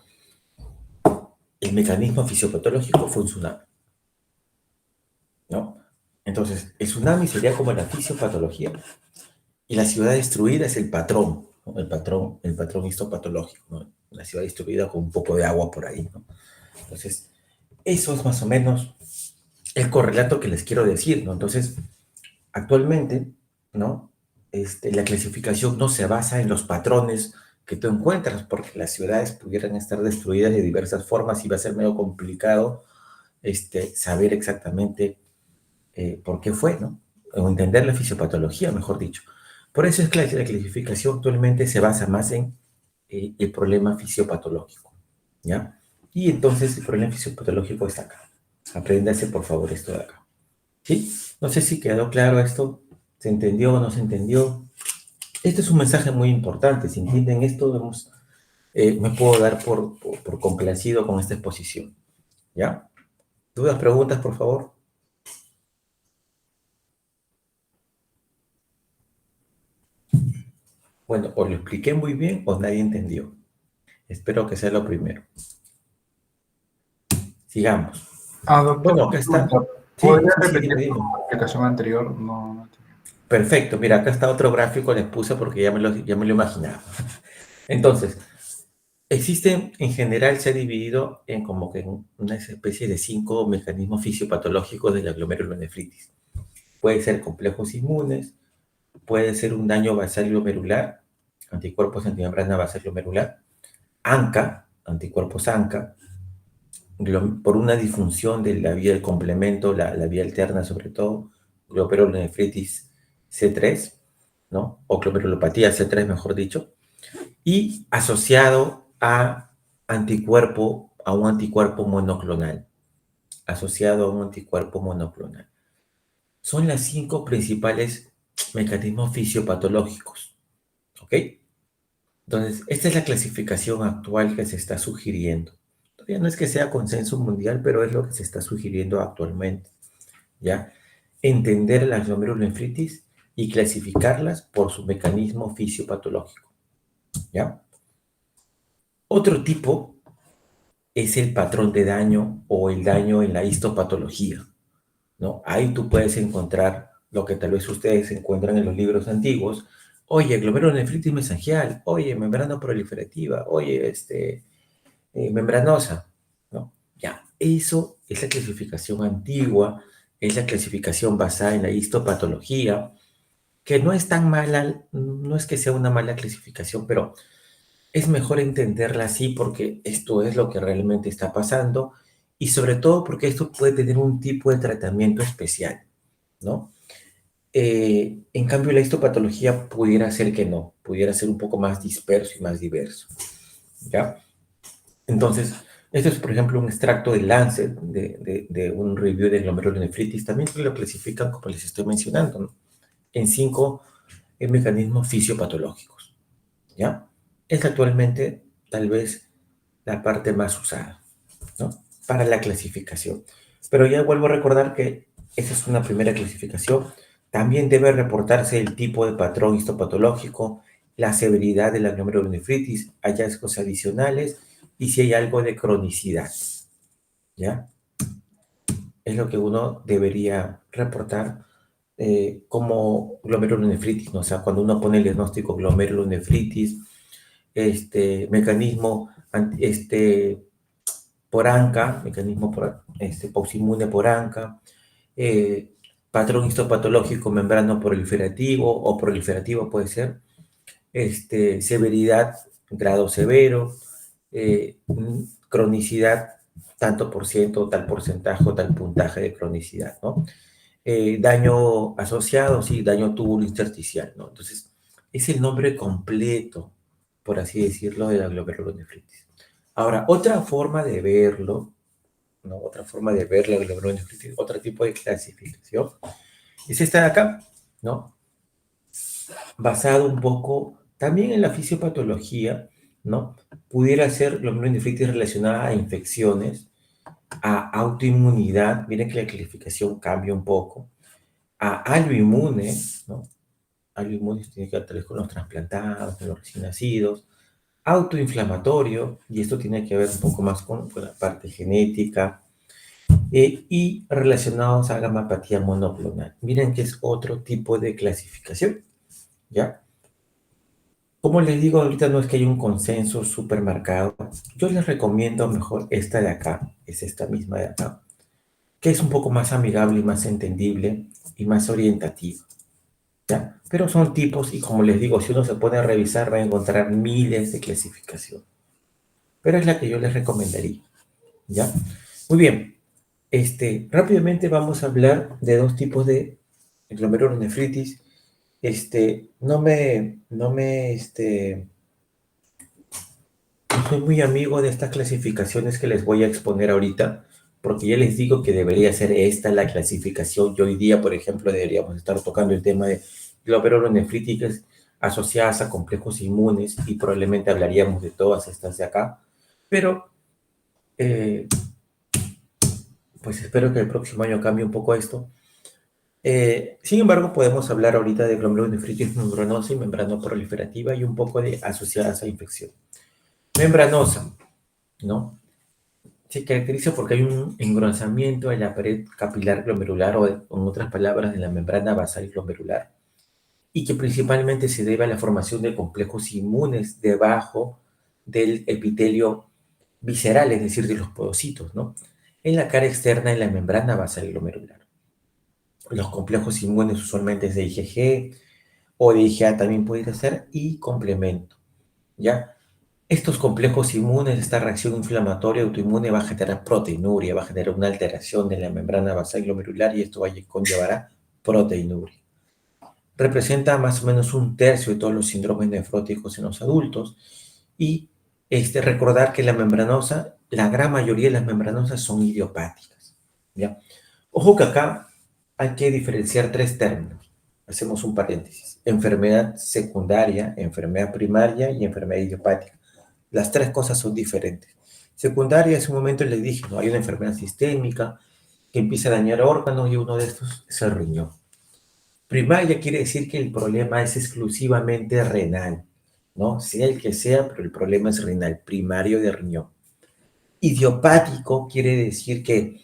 el mecanismo fisiopatológico fue un tsunami, ¿no? Entonces, el tsunami sería como la fisiopatología y la ciudad destruida es el patrón, ¿no? El patrón histopatológico, ¿no? La ciudad destruida con un poco de agua por ahí, ¿no? Entonces, eso es más o menos el correlato que les quiero decir, ¿no? Entonces, actualmente, ¿no? La clasificación no se basa en los patrones que tú encuentras, porque las ciudades pudieran estar destruidas de diversas formas y va a ser medio complicado saber exactamente por qué fue, ¿no? O entender la fisiopatología, mejor dicho. Por eso es que la clasificación actualmente se basa más en el problema fisiopatológico, ¿ya? Y entonces el problema fisiopatológico está acá. Apréndase, por favor, esto de acá. ¿Sí? No sé si quedó claro esto. ¿Se entendió o no se entendió? Este es un mensaje muy importante. Si entienden esto, me puedo dar por complacido con esta exposición. ¿Ya? ¿Dudas, preguntas, por favor? Bueno, o lo expliqué muy bien o nadie entendió. Espero que sea lo primero. Sigamos. Doctor, Bueno, acá está. Sí, ¿podría sí, repetir dime. la explicación anterior? No. Perfecto. Mira, acá está otro gráfico, les puse porque ya me lo imaginaba. Entonces, existen, en general, se ha dividido en como que en una especie de 5 mecanismos fisiopatológicos de la glomerulonefritis. Puede ser complejos inmunes, puede ser un daño basal glomerular, anticuerpos antimembrana basal glomerular, ANCA, anticuerpos ANCA, por una disfunción de la vía del complemento, la vía alterna sobre todo, glomerulonefritis C3, ¿no? O glomerulopatía C3, mejor dicho, y asociado a un anticuerpo monoclonal, asociado a un anticuerpo monoclonal. Son las 5 principales mecanismos fisiopatológicos, ¿ok? Entonces, esta es la clasificación actual que se está sugiriendo. Todavía no es que sea consenso mundial, pero es lo que se está sugiriendo actualmente, ¿ya? Entender las glomerulonefritis y clasificarlas por su mecanismo fisiopatológico, ¿ya? Otro tipo es el patrón de daño o el daño en la histopatología, ¿no? Ahí tú puedes encontrar lo que tal vez ustedes encuentran en los libros antiguos. Oye, glomerulonefritis mesangial, oye, membrana proliferativa, oye, membranosa, ¿no? Ya, eso es la clasificación antigua, es la clasificación basada en la histopatología, que no es tan mala, no es que sea una mala clasificación, pero es mejor entenderla así porque esto es lo que realmente está pasando y sobre todo porque esto puede tener un tipo de tratamiento especial, ¿no? En cambio, la histopatología pudiera ser que no, pudiera ser un poco más disperso y más diverso, ¿ya? Entonces, esto es, por ejemplo, un extracto de Lancet, de un review de glomerulonefritis, también lo clasifican, como les estoy mencionando, ¿no? En 5 mecanismos fisiopatológicos, ¿ya? Es actualmente, tal vez, la parte más usada, ¿no? Para la clasificación. Pero ya vuelvo a recordar que esa es una primera clasificación. También debe reportarse el tipo de patrón histopatológico, la severidad de la glomerulonefritis, hallazgos adicionales y si hay algo de cronicidad, ¿ya? Es lo que uno debería reportar como glomerulonefritis, ¿no? O sea, cuando uno pone el diagnóstico glomerulonefritis, mecanismo por ANCA, mecanismo por, pausimune por ANCA, eh, patrón histopatológico membrano proliferativo o proliferativo puede ser, severidad, grado severo, cronicidad, tanto por ciento, tal porcentaje o tal puntaje de cronicidad, ¿no? Daño asociado, sí, daño túbulo intersticial, ¿no? Entonces, es el nombre completo, por así decirlo, de la glomerulonefritis. Ahora, otra forma de verlo, ¿no? Otra forma de ver la glomerulonefritis, otro tipo de clasificación, es esta de acá, ¿no? Basado un poco también en la fisiopatología, ¿no? Pudiera ser glomerulonefritis relacionada a infecciones, a autoinmunidad, miren que la clasificación cambia un poco, a algoinmune, ¿no? Algoinmune tiene que ver tal vez con los trasplantados, con los recién nacidos, autoinflamatorio, y esto tiene que ver un poco más con la parte genética, y relacionados a gamapatía monoclonal. Miren que es otro tipo de clasificación, ¿ya? Como les digo, ahorita no es que haya un consenso súper marcado. Yo les recomiendo mejor esta de acá, es esta misma de acá, que es un poco más amigable y más entendible y más orientativa, ¿ya? Pero son tipos y como les digo, si uno se pone a revisar va a encontrar miles de clasificación. Pero es la que yo les recomendaría, ¿ya? Muy bien. Rápidamente vamos a hablar de dos tipos de glomerulonefritis. No soy muy amigo de estas clasificaciones que les voy a exponer ahorita, porque ya les digo que debería ser esta la clasificación. Y hoy día, por ejemplo, deberíamos estar tocando el tema de glomerulonefritis asociadas a complejos inmunes y probablemente hablaríamos de todas estas de acá. Pero, eh, pues espero que el próximo año cambie un poco esto. Sin embargo, podemos hablar ahorita de glomerulonefritis membranosa y membrano proliferativa y un poco de asociadas a infección. Membranosa, ¿no? Se caracteriza porque hay un engrosamiento de la pared capilar glomerular o, en otras palabras, de la membrana basal glomerular, y que principalmente se debe a la formación de complejos inmunes debajo del epitelio visceral, es decir, de los podocitos, ¿no? En la cara externa de la membrana basal glomerular. Los complejos inmunes usualmente es de IgG o de IgA también puede ser y complemento, ¿ya? Estos complejos inmunes, esta reacción inflamatoria autoinmune va a generar proteinuria, va a generar una alteración de la membrana basal glomerular y esto conllevará proteinuria. Representa más o menos un tercio de todos los síndromes nefróticos en los adultos y recordar que la membranosa, la gran mayoría de las membranosas son idiopáticas, ¿ya? Ojo que acá hay que diferenciar tres términos. Hacemos un paréntesis. Enfermedad secundaria, enfermedad primaria y enfermedad idiopática. Las tres cosas son diferentes. Secundaria, hace un momento les dije, ¿no? Hay una enfermedad sistémica que empieza a dañar órganos y uno de estos es el riñón. Primaria quiere decir que el problema es exclusivamente renal, ¿no? Sea el que sea, pero el problema es renal, primario de riñón. Idiopático quiere decir que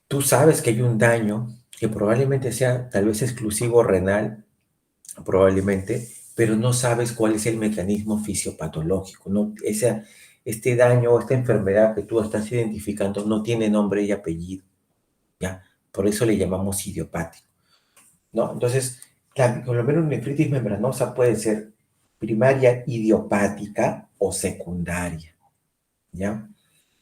tú sabes que hay un daño que probablemente sea tal vez exclusivo renal, probablemente, pero no sabes cuál es el mecanismo fisiopatológico, ¿no? Este daño, esta enfermedad que tú estás identificando no tiene nombre y apellido, ¿ya? Por eso le llamamos idiopático, ¿no? Entonces, la glomerulonefritis membranosa puede ser primaria idiopática o secundaria, ¿ya?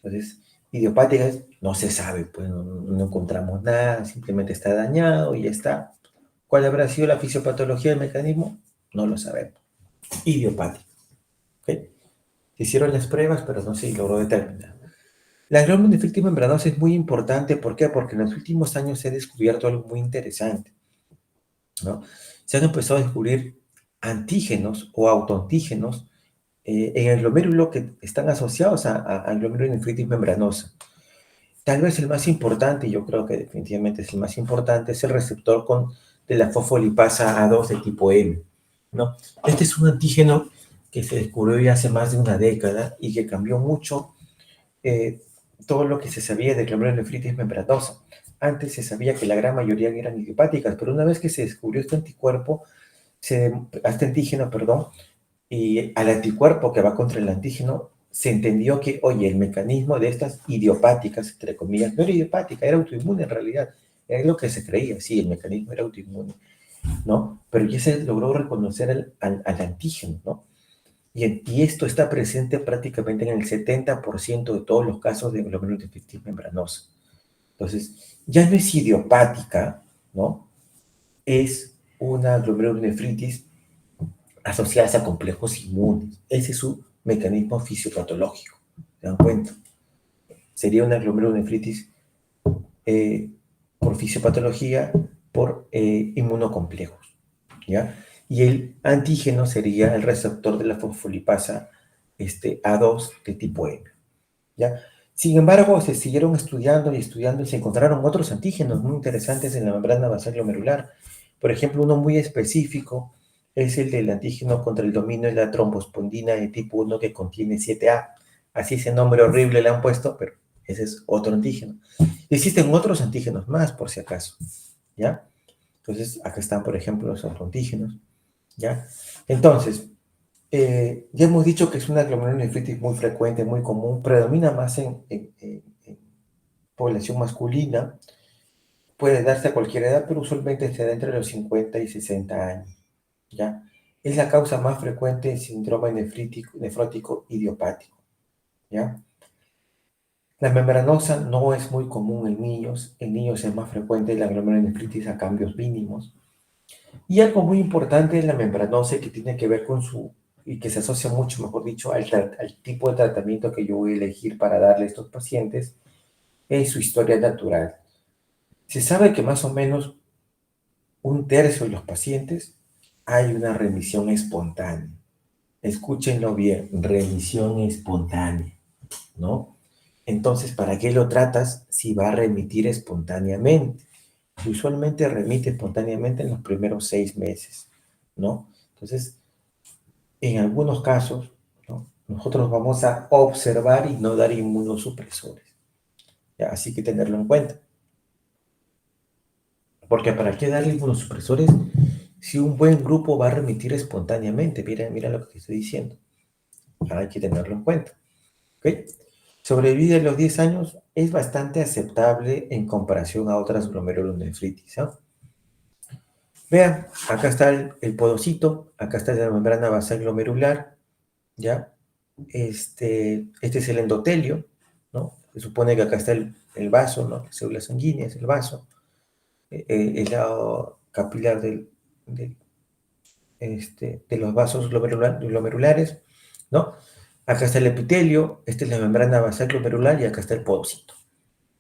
Entonces, idiopática no se sabe, pues no encontramos nada, simplemente está dañado y ya está. ¿Cuál habrá sido la fisiopatología del mecanismo? No lo sabemos. Idiopático. ¿Okay? Se hicieron las pruebas, pero no se logró determinar. La glómula nefrítica membranosa es muy importante. ¿Por qué? Porque en los últimos años se ha descubierto algo muy interesante, ¿no? Se han empezado a descubrir antígenos o autoantígenos en el glomérulo que están asociados al glomérulo nefritis membranosa. Tal vez el más importante, y yo creo que definitivamente es el más importante, es el receptor de la fosfolipasa A2 de tipo M, ¿no? Este es un antígeno que se descubrió ya hace más de una década y que cambió mucho todo lo que se sabía de glomerulonefritis membranosa. Antes se sabía que la gran mayoría eran idiopáticas, pero una vez que se descubrió este anticuerpo, este antígeno, perdón, y al anticuerpo que va contra el antígeno, se entendió que, oye, el mecanismo de estas idiopáticas, entre comillas, no era idiopática, era autoinmune en realidad, era lo que se creía, sí, el mecanismo era autoinmune, ¿no? Pero ya se logró reconocer al antígeno, ¿no? Y esto está presente prácticamente en el 70% de todos los casos de glomerulonefritis membranosa. Entonces, ya no es idiopática, ¿no? Es una glomerulonefritis asociadas a complejos inmunes. Ese es su mecanismo fisiopatológico. ¿Se dan cuenta? Sería una glomerulonefritis por fisiopatología por inmunocomplejos. ¿Ya? Y el antígeno sería el receptor de la fosfolipasa A2 de tipo M. ¿Ya? Sin embargo, se siguieron estudiando y estudiando y se encontraron otros antígenos muy interesantes en la membrana basal glomerular. Por ejemplo, uno muy específico es el del antígeno contra el dominio de la trombospondina de tipo 1 que contiene 7A. Así ese nombre horrible le han puesto, pero ese es otro antígeno. Existen otros antígenos más, por si acaso, ¿ya? Entonces, acá están, por ejemplo, los autoantígenos, ¿ya? Entonces, ya hemos dicho que es una glomerulonefritis muy frecuente, muy común, predomina más en población masculina, puede darse a cualquier edad, pero usualmente se da entre los 50 y 60 años, ¿ya? Es la causa más frecuente de síndrome nefrótico idiopático, ¿ya? La membranosa no es muy común en niños es más frecuente la glomerulonefritis a cambios mínimos. Y algo muy importante es la membranosa que tiene que ver con y que se asocia mucho, mejor dicho, al tipo de tratamiento que yo voy a elegir para darle a estos pacientes, es su historia natural. Se sabe que más o menos un tercio de los pacientes hay una remisión espontánea. Escúchenlo bien, remisión espontánea, ¿no? Entonces, ¿para qué lo tratas si va a remitir espontáneamente? Usualmente remite espontáneamente en los primeros 6 meses, ¿no? Entonces, en algunos casos, ¿no? Nosotros vamos a observar y no dar inmunosupresores, ¿ya? Así que tenerlo en cuenta. Porque ¿para qué darle inmunosupresores si un buen grupo va a remitir espontáneamente? Mira, mira lo que te estoy diciendo. Hay que tenerlo en cuenta. ¿Okay? Sobrevivir a los 10 años es bastante aceptable en comparación a otras glomerulonefritis, ¿no? Vean, acá está el podocito, acá está la membrana basal glomerular, ¿ya? Este es el endotelio, ¿no? Se supone que acá está el vaso, ¿no? Células sanguíneas, el vaso, el lado capilar de los vasos glomerulares, ¿no? Acá está el epitelio, esta es la membrana basal glomerular y acá está el podocito.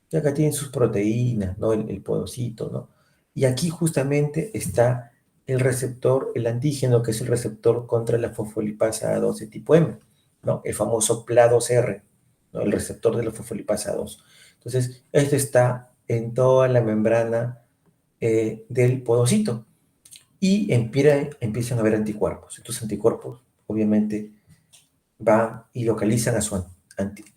Y acá tienen sus proteínas, ¿no? El podocito, ¿no? Y aquí justamente está el receptor, el antígeno, que es el receptor contra la fosfolipasa A2 de tipo M, ¿no? El famoso PLA2R, ¿no? El receptor de la fosfolipasa A2. Entonces, esto está en toda la membrana del podocito y empiezan a haber anticuerpos. Estos anticuerpos, obviamente, van y localizan a su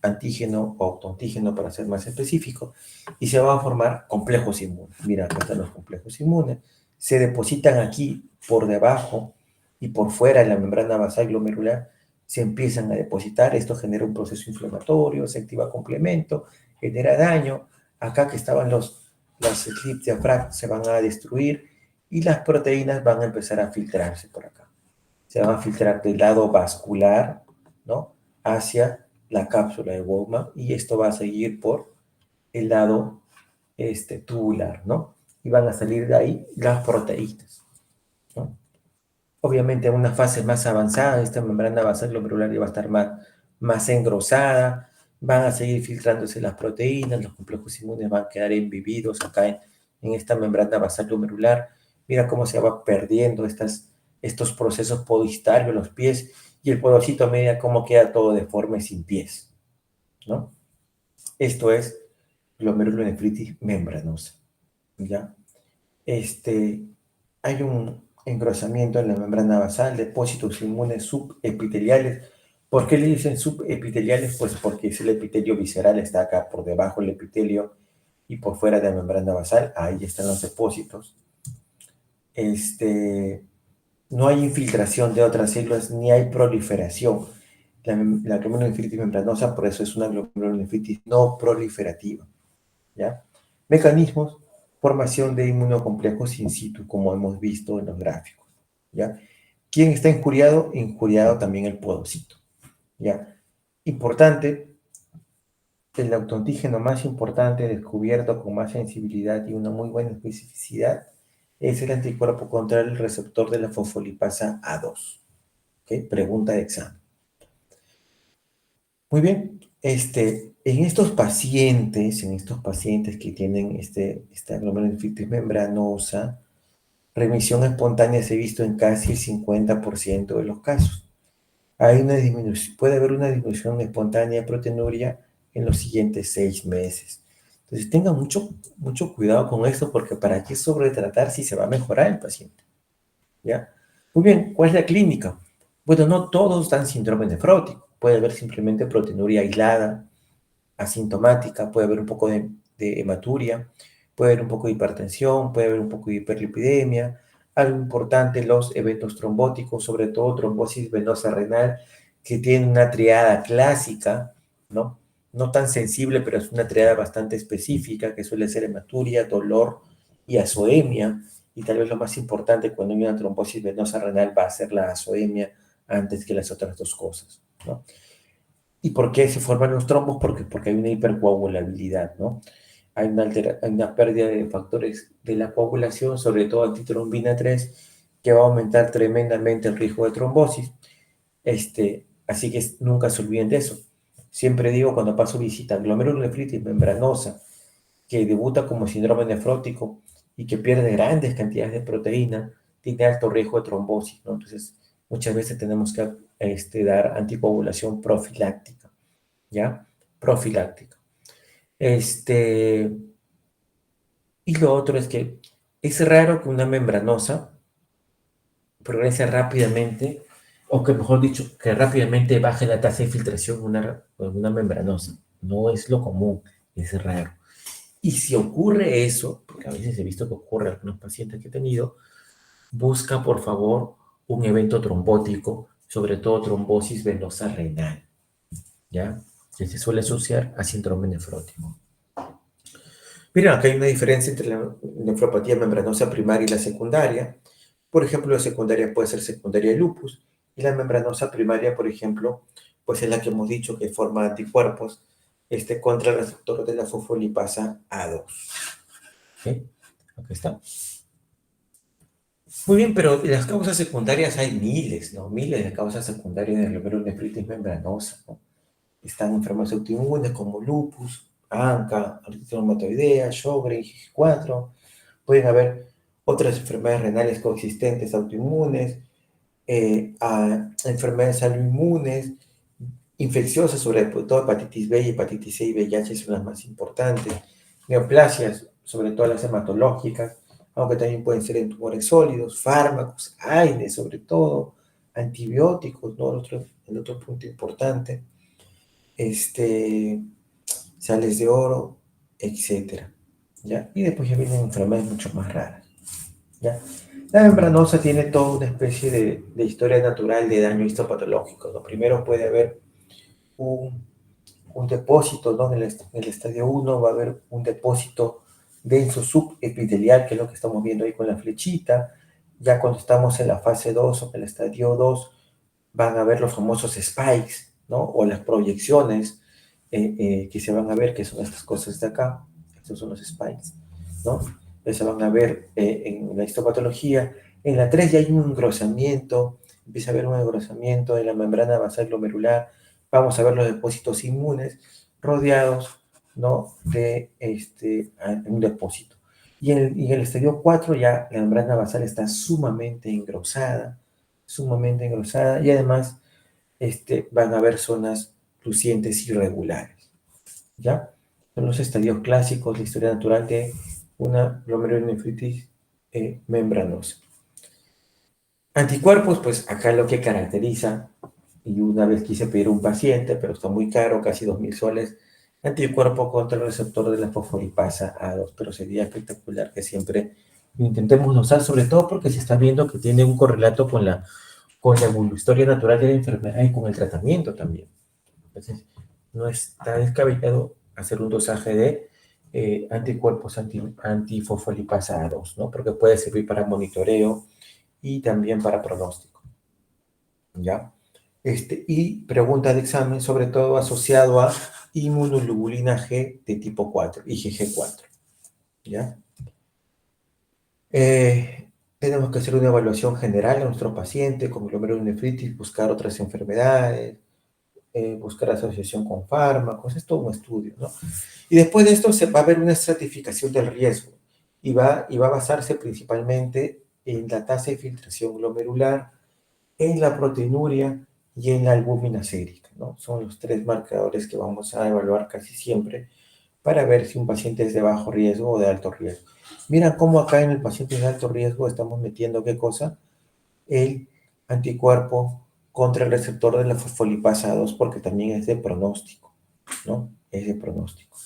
antígeno o autoantígeno, para ser más específico, y se van a formar complejos inmunes. Mira, acá están los complejos inmunes. Se depositan aquí por debajo y por fuera de la membrana basal glomerular, se empiezan a depositar. Esto genera un proceso inflamatorio, se activa complemento, genera daño. Acá que estaban las slips diaphragm se van a destruir y las proteínas van a empezar a filtrarse por acá. Se van a filtrar del lado vascular, ¿no? Hacia la cápsula de Bowman y esto va a seguir por el lado tubular, ¿no? y van a salir de ahí las proteínas, ¿no? Obviamente en una fase más avanzada, esta membrana basal glomerular va a estar más engrosada, van a seguir filtrándose las proteínas, los complejos inmunes van a quedar embebidos acá en esta membrana basal glomerular. Mira cómo se va perdiendo estos procesos podistarios, los pies, y el podocito media cómo queda todo deforme sin pies, ¿no? Esto es glomerulonefritis membranosa, ¿ya? Hay un engrosamiento en la membrana basal, depósitos inmunes subepiteliales. ¿Por qué le dicen subepiteliales? Pues porque es el epitelio visceral, está acá por debajo del epitelio y por fuera de la membrana basal, ahí están los depósitos. No hay infiltración de otras células ni hay proliferación. La glomerulonefritis membranosa, por eso es una glomerulonefritis no proliferativa, ¿ya? Mecanismos: formación de inmunocomplejos in situ, como hemos visto en los gráficos, ¿ya? ¿Quién está injuriado? Injuriado también el podocito, ¿ya? Importante, el autoantígeno más importante descubierto con más sensibilidad y una muy buena especificidad es el anticuerpo contra el receptor de la fosfolipasa A2. ¿Ok? Pregunta de examen. Muy bien, en estos pacientes que tienen esta glomerulonefritis membranosa, remisión espontánea se ha visto en casi el 50% de los casos. Puede haber una disminución espontánea de proteinuria en los siguientes 6 meses. Entonces tengan mucho cuidado con esto, porque para qué sobretratar si se va a mejorar el paciente, ¿ya? Muy bien, ¿cuál es la clínica? Bueno, no todos dan síndrome nefrótico. Puede haber simplemente proteinuria aislada, asintomática, puede haber un poco de hematuria, puede haber un poco de hipertensión, puede haber un poco de hiperlipidemia. Algo importante, los eventos trombóticos, sobre todo trombosis venosa renal, que tiene una triada clásica, ¿no? No tan sensible, pero es una triada bastante específica, que suele ser hematuria, dolor y azoemia. Y tal vez lo más importante cuando hay una trombosis venosa renal va a ser la azoemia antes que las otras dos cosas, ¿no? ¿Y por qué se forman los trombos? Porque hay una hipercoagulabilidad, ¿no? Hay una pérdida de factores de la coagulación, sobre todo antitrombina 3, que va a aumentar tremendamente el riesgo de trombosis. Así que nunca se olviden de eso. Siempre digo cuando paso visita, glomerulonefritis membranosa, que debuta como síndrome nefrótico y que pierde grandes cantidades de proteína, tiene alto riesgo de trombosis, ¿no? Entonces, muchas veces tenemos que dar anticoagulación profiláctica, ¿ya? Profiláctica. Y lo otro es que es raro que una membranosa progrese rápidamente, o que mejor dicho, que rápidamente baje la tasa de filtración en una membranosa. No es lo común, es raro. Y si ocurre eso, porque a veces he visto que ocurre en algunos pacientes que he tenido, busca por favor un evento trombótico, sobre todo trombosis venosa renal, ¿ya? Que se suele asociar a síndrome nefrótico. Miren, acá hay una diferencia entre la nefropatía membranosa primaria y la secundaria. Por ejemplo, la secundaria puede ser secundaria de lupus, y la membranosa primaria, por ejemplo, pues es la que hemos dicho que forma anticuerpos contra el receptor de la fosfolipasa A2. ¿Ok? Aquí está. Muy bien, pero de las causas secundarias hay miles, ¿no? Miles de causas secundarias de glomerulonefritis membranosa, ¿no? Están enfermedades autoinmunes como lupus, ANCA, artritis reumatoidea, Sjögren, IgG4. Pueden haber otras enfermedades renales coexistentes autoinmunes, enfermedades autoinmunes, infecciosas, sobre todo hepatitis B y hepatitis C y VIH son las más importantes. Neoplasias, sobre todo las hematológicas, aunque también pueden ser en tumores sólidos, fármacos, AINES sobre todo, antibióticos, ¿no? El otro punto importante, sales de oro, etcétera, ¿ya? Y después ya vienen enfermedades mucho más raras, ¿ya? La membranosa tiene toda una especie de historia natural de daño histopatológico, ¿no? Primero puede haber un depósito, ¿no? En el estadio 1 va a haber un depósito denso subepitelial, que es lo que estamos viendo ahí con la flechita. Ya cuando estamos en la fase 2 o en el estadio 2, van a ver los famosos spikes, ¿no? O las proyecciones que se van a ver, que son estas cosas de acá. Estos son los spikes, ¿no? se van a ver en la histopatología. En la 3 ya hay un engrosamiento, empieza a haber un engrosamiento de la membrana basal glomerular. Vamos a ver los depósitos inmunes rodeados, ¿no?, de un depósito. Y en el estadio 4 ya la membrana basal está sumamente engrosada, y además van a haber zonas lucientes irregulares, ¿ya? Son los estadios clásicos de la historia natural de una glomerulonefritis membranosa. Anticuerpos, pues acá lo que caracteriza, y una vez quise pedir un paciente, pero está muy caro, casi 2.000 soles, anticuerpo contra el receptor de la fosfolipasa A2, pero sería espectacular que siempre lo intentemos usar, sobre todo porque se está viendo que tiene un correlato con la historia natural de la enfermedad y con el tratamiento también. Entonces, no está descabellado hacer un dosaje de anticuerpos antifosfolipasa A2, ¿no? Porque puede servir para monitoreo y también para pronóstico, ¿ya? Y pregunta de examen, sobre todo asociado a inmunoglobulina G de tipo 4, IgG4, ¿ya? Tenemos que hacer una evaluación general a nuestro paciente con glomerulonefritis, buscar otras enfermedades, buscar asociación con fármacos, es todo un estudio, ¿no? Y después de esto se va a ver una estratificación del riesgo y va a basarse principalmente en la tasa de filtración glomerular, en la proteinuria y en la albúmina sérica, ¿no? Son los 3 marcadores que vamos a evaluar casi siempre para ver si un paciente es de bajo riesgo o de alto riesgo. Mira cómo acá en el paciente de alto riesgo estamos metiendo, ¿qué cosa? El anticuerpo contra el receptor de la fosfolipasa 2, porque también es de pronóstico, ¿no? Es de pronóstico.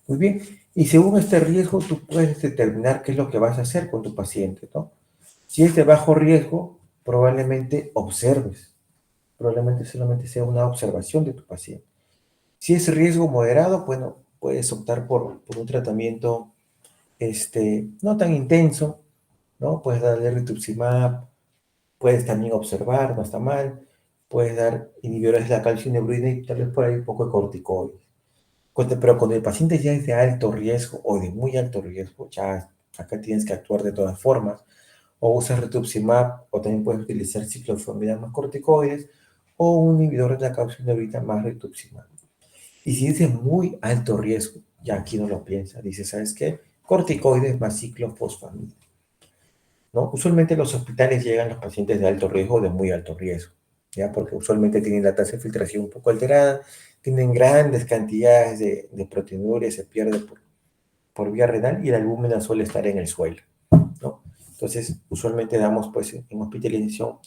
Muy bien. Y según este riesgo, tú puedes determinar qué es lo que vas a hacer con tu paciente, ¿no? Si es de bajo riesgo, probablemente observes. Probablemente solamente sea una observación de tu paciente. Si es riesgo moderado, bueno, puedes optar por un tratamiento no tan intenso, ¿no? Puedes darle rituximab, puedes también observar, no está mal, puedes dar inhibidores de la calcineurina y tal vez por ahí un poco de corticoides. Pero cuando el paciente ya es de alto riesgo o de muy alto riesgo, ya acá tienes que actuar de todas formas. O usas rituximab, o también puedes utilizar ciclofosfamida más corticoides, o un inhibidor de la calcineurina más rituximab. Y si es de muy alto riesgo, ya aquí no lo piensa, dice, ¿sabes qué? Corticoides más ciclofosfamida, ¿no? Usualmente los hospitales llegan los pacientes de alto riesgo o de muy alto riesgo, ¿ya? Porque usualmente tienen la tasa de filtración un poco alterada, tienen grandes cantidades de proteinuria, se pierde por vía renal y la albúmina suele estar en el suelo, ¿no? Entonces, usualmente damos, pues, en hospitalización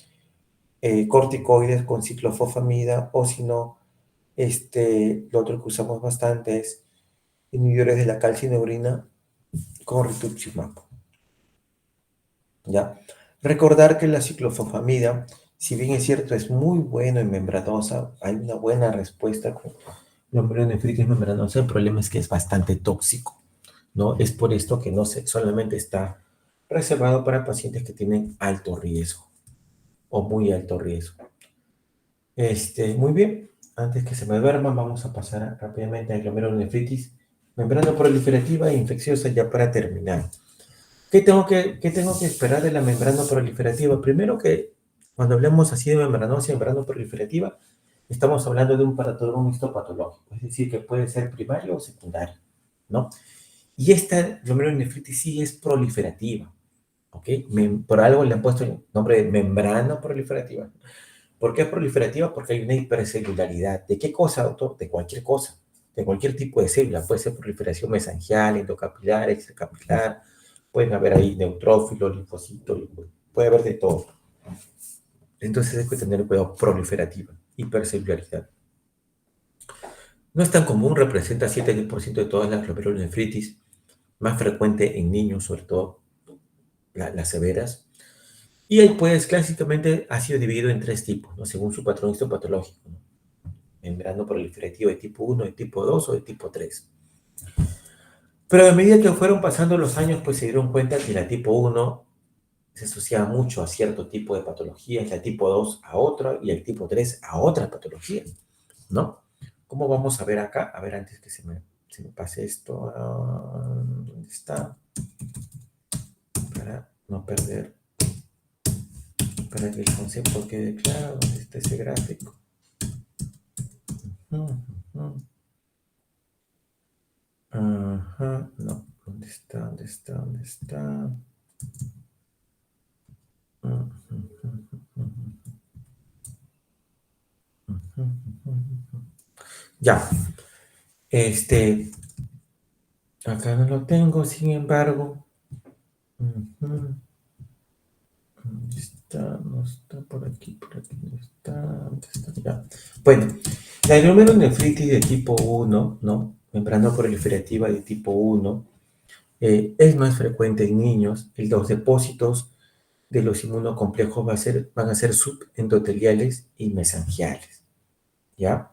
corticoides con ciclofosfamida, o si no, lo otro que usamos bastante es inhibidores de la calcineurina con rituximab, ¿ya? Recordar que la ciclofosfamida, si bien es cierto, es muy bueno en membranosa, hay una buena respuesta con glomerulonefritis membranosa, el problema es que es bastante tóxico, ¿no? Es por esto que no solamente está reservado para pacientes que tienen alto riesgo o muy alto riesgo. Muy bien, antes que se me duerma, vamos a pasar rápidamente a glomerulonefritis membrana proliferativa e infecciosa ya para terminar. ¿Qué tengo que esperar de la membrana proliferativa? Primero que cuando hablemos así de membranosa y membrana proliferativa, estamos hablando de un patógeno histopatológico, es decir, que puede ser primario o secundario, ¿no? Y esta glomerulonefritis sí es proliferativa, ¿ok? Por algo le han puesto el nombre de membrana proliferativa. ¿Por qué es proliferativa? Porque hay una hipercelularidad. ¿De qué cosa, doctor? De cualquier cosa, de cualquier tipo de célula. Puede ser proliferación mesangial, endocapilar, extracapilar, pueden haber ahí neutrófilos, linfocitos, puede haber de todo. Entonces hay que tener cuidado, proliferativa, hipercelularidad. No es tan común, representa 7-10% de todas las glomerulonefritis, más frecuente en niños, sobre todo las severas. Y ahí, pues, clásicamente ha sido dividido en 3 tipos, ¿no? Según su patrón histopatológico, ¿no? Membrana proliferativa de tipo 1, de tipo 2 o de tipo 3. Pero a medida que fueron pasando los años, pues se dieron cuenta que la tipo 1 se asociaba mucho a cierto tipo de patologías, la tipo 2 a otra y el tipo 3 a otra patología, ¿no? ¿Cómo vamos a ver acá? A ver, antes que se me se me pase esto, ¿dónde está? Para no perder, para que el concepto quede claro, ¿dónde está ese gráfico? Ajá, no, ¿dónde está? ¿Dónde está? ¿Dónde está? Ya, acá no lo tengo, sin embargo. ¿Dónde está? No está por aquí no está. ¿Dónde está? Ya. Bueno, la glomerulonefritis de tipo 1, ¿no? Membrana proliferativa de tipo 1, es más frecuente en niños. Los depósitos de los inmunocomplejos van a ser subendoteliales y mesangiales, ¿ya?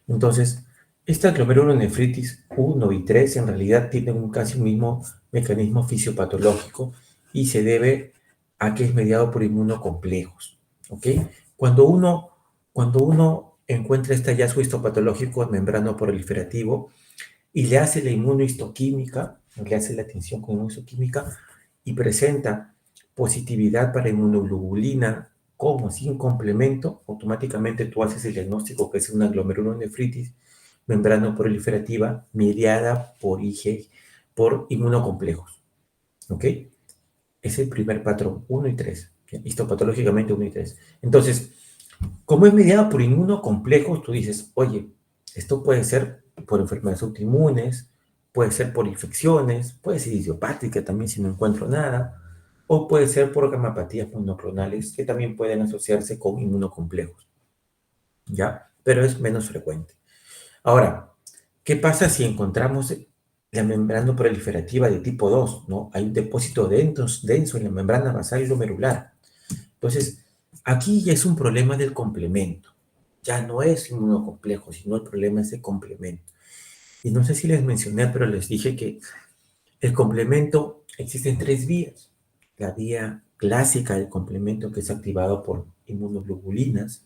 Entonces, esta glomerulonefritis 1 y 3 en realidad tienen casi un mismo mecanismo fisiopatológico y se debe a que es mediado por inmunocomplejos, ¿ok? Cuando uno encuentra este hallazgo histopatológico membrano proliferativo y le hace la inmunohistoquímica, le hace la tinción con inmunohistoquímica y presenta positividad para inmunoglobulina como sin complemento, automáticamente tú haces el diagnóstico que es una glomerulonefritis membrana proliferativa mediada por por inmunocomplejos. ¿Ok? Es el primer patrón, 1 y 3. Histopatológicamente 1 y 3. Entonces, como es mediada por inmunocomplejos, tú dices, oye, esto puede ser por enfermedades autoinmunes, puede ser por infecciones, puede ser idiopática también si no encuentro nada, o puede ser por gamapatías monoclonales que también pueden asociarse con inmunocomplejos, ¿ya? Pero es menos frecuente. Ahora, ¿qué pasa si encontramos la membrana proliferativa de tipo 2, ¿no? Hay un depósito denso en la membrana basal glomerular. Entonces, aquí ya es un problema del complemento. Ya no es inmunocomplejo, sino el problema es de complemento. Y no sé si les mencioné, pero les dije que el complemento existen tres vías. La vía clásica del complemento, que es activado por inmunoglobulinas,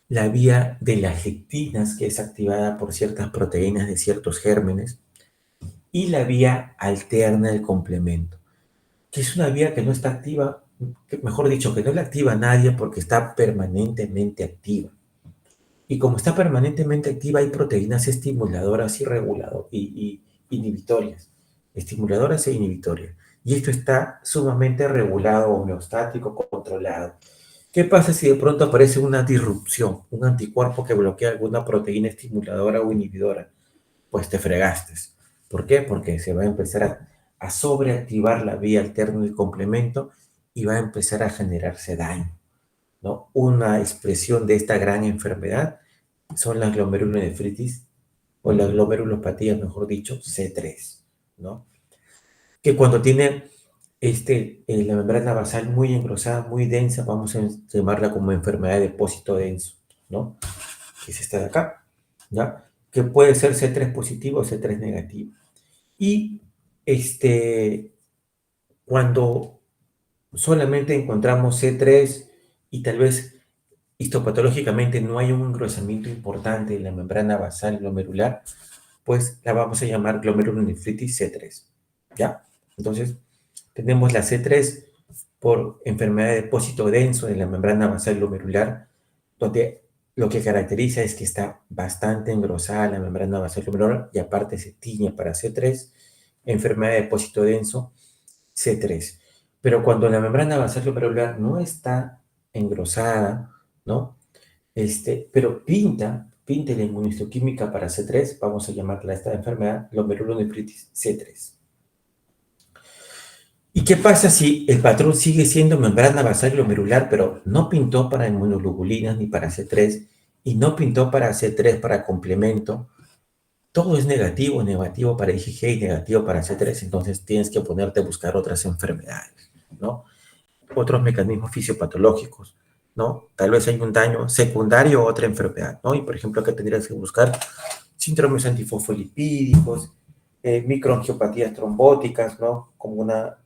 la vía de las lectinas, que es activada por ciertas proteínas de ciertos gérmenes, y la vía alterna del complemento, que es una vía que no está activa, mejor dicho, que no la activa nadie porque está permanentemente activa. Y como está permanentemente activa, hay proteínas estimuladoras y inhibitorias, estimuladoras e inhibitorias. Y esto está sumamente regulado, homeostático, controlado. ¿Qué pasa si de pronto aparece una disrupción, un anticuerpo que bloquea alguna proteína estimuladora o inhibidora? Pues te fregaste. ¿Por qué? Porque se va a empezar a sobreactivar la vía alterna del complemento y va a empezar a generarse daño, ¿no? Una expresión de esta gran enfermedad son las glomerulonefritis o las glomerulopatía, mejor dicho, C3, ¿no? Que cuando tiene la membrana basal muy engrosada, muy densa, vamos a llamarla como enfermedad de depósito denso, ¿no? Que es esta de acá, ¿ya? Que puede ser C3 positivo o C3 negativo. Y cuando solamente encontramos C3 y tal vez histopatológicamente no hay un engrosamiento importante en la membrana basal glomerular, pues la vamos a llamar glomerulonefritis C3, ¿ya? Entonces, tenemos la C3 por enfermedad de depósito denso en la membrana basal glomerular, donde lo que caracteriza es que está bastante engrosada la membrana basal glomerular y aparte se tiñe para C3, enfermedad de depósito denso C3. Pero cuando la membrana basal glomerular no está engrosada, ¿no? Pero pinta la inmunohistoquímica para C3, vamos a llamarla esta enfermedad glomerulonefritis C3. ¿Y qué pasa si el patrón sigue siendo membrana basal glomerular, pero no pintó para inmunoglobulinas ni para C3 y no pintó para C3 para complemento? Todo es negativo para IgG y negativo para C3, entonces tienes que ponerte a buscar otras enfermedades, ¿no? Otros mecanismos fisiopatológicos, ¿no? Tal vez hay un daño secundario a otra enfermedad, ¿no? Y por ejemplo, acá tendrías que buscar síndromes antifosfolipídicos, microangiopatías trombóticas, ¿no?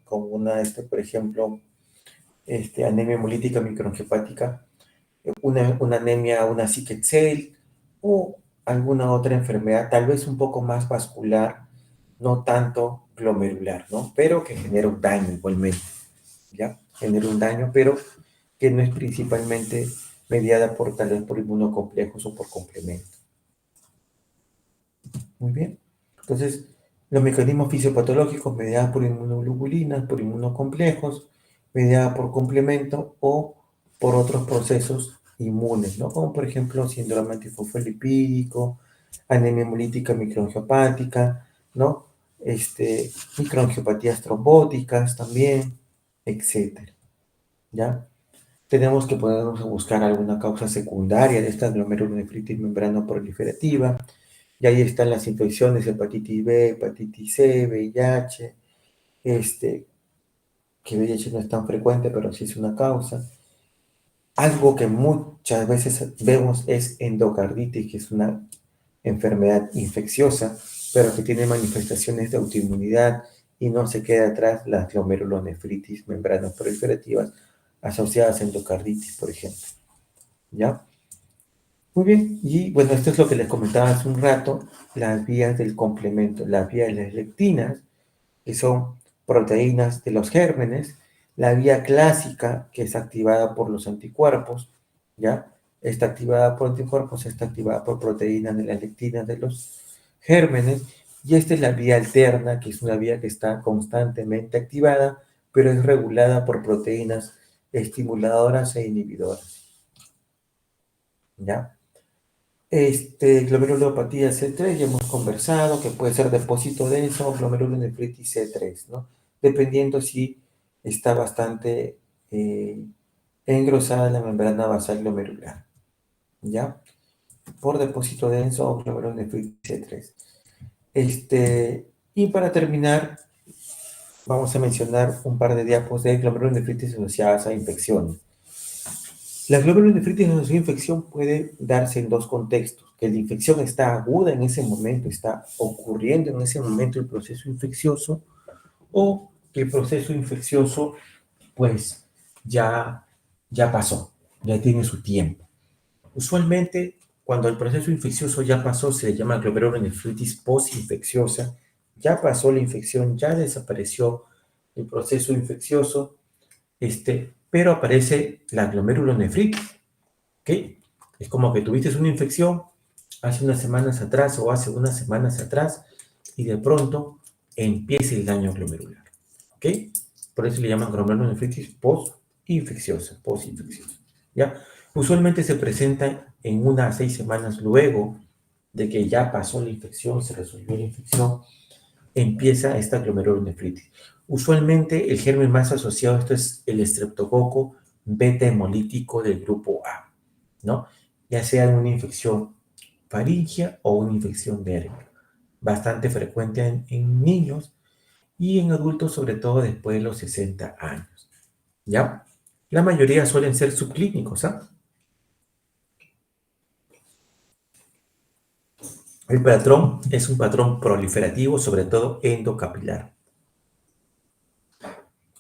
Por ejemplo, anemia hemolítica microangiopática, una anemia, una sickle cell, o alguna otra enfermedad, tal vez un poco más vascular, no tanto glomerular, ¿no? Pero que genera un daño igualmente, ¿ya? Genera un daño, pero que no es principalmente mediada por tal vez por inmunocomplejos o por complemento. Muy bien. Entonces, los mecanismos fisiopatológicos mediados por inmunoglobulinas, por inmunocomplejos, mediadas por complemento o por otros procesos inmunes, ¿no? Como por ejemplo síndrome antifosfolipídico, anemia hemolítica microangiopática, ¿no? Microangiopatías trombóticas también, etcétera, ¿ya? Tenemos que ponernos a buscar alguna causa secundaria de esta glomerulonefritis membrana proliferativa, y ahí están las infecciones, hepatitis B, hepatitis C, VIH, que VIH no es tan frecuente, pero sí es una causa. Algo que muchas veces vemos es endocarditis, que es una enfermedad infecciosa, pero que tiene manifestaciones de autoinmunidad y no se queda atrás las glomerulonefritis membranas proliferativas asociadas a endocarditis, por ejemplo. ¿Ya? Muy bien, y bueno, esto es lo que les comentaba hace un rato, las vías del complemento, las vías de las lectinas, que son proteínas de los gérmenes, la vía clásica, que es activada por los anticuerpos, ¿ya? Está activada por anticuerpos, está activada por proteínas de las lectinas de los gérmenes, y esta es la vía alterna, que es una vía que está constantemente activada, pero es regulada por proteínas estimuladoras e inhibidoras, ¿ya? Glomerulopatía C3, ya hemos conversado que puede ser depósito denso o glomerulonefritis C3, ¿no? Dependiendo si está bastante engrosada la membrana basal glomerular, ¿ya? Por depósito denso o glomerulonefritis C3. Y para terminar, vamos a mencionar un par de diapos de glomerulonefritis asociadas a infecciones. La glomerulonefritis asociada a infección puede darse en dos contextos, que la infección está aguda en ese momento, está ocurriendo en ese momento el proceso infeccioso, o que el proceso infeccioso pues ya pasó, ya tiene su tiempo. Usualmente, cuando el proceso infeccioso ya pasó, se le llama glomerulonefritis postinfecciosa, ya pasó la infección, ya desapareció el proceso infeccioso, pero aparece la glomerulonefritis, ¿ok? Es como que tuviste una infección hace unas semanas atrás o hace unas semanas atrás y de pronto empieza el daño glomerular, ¿ok? Por eso le llaman glomerulonefritis postinfecciosa, ¿ya? Usualmente se presenta en 1 a 6 semanas luego de que ya pasó la infección, se resolvió la infección, empieza esta glomerulonefritis. Usualmente el germen más asociado a esto es el estreptococo beta hemolítico del grupo A, ¿no? Ya sea en una infección faríngea o una infección de herpes. Bastante frecuente en niños y en adultos, sobre todo después de los 60 años, ¿ya? La mayoría suelen ser subclínicos, ¿ah? El patrón es un patrón proliferativo, sobre todo endocapilar.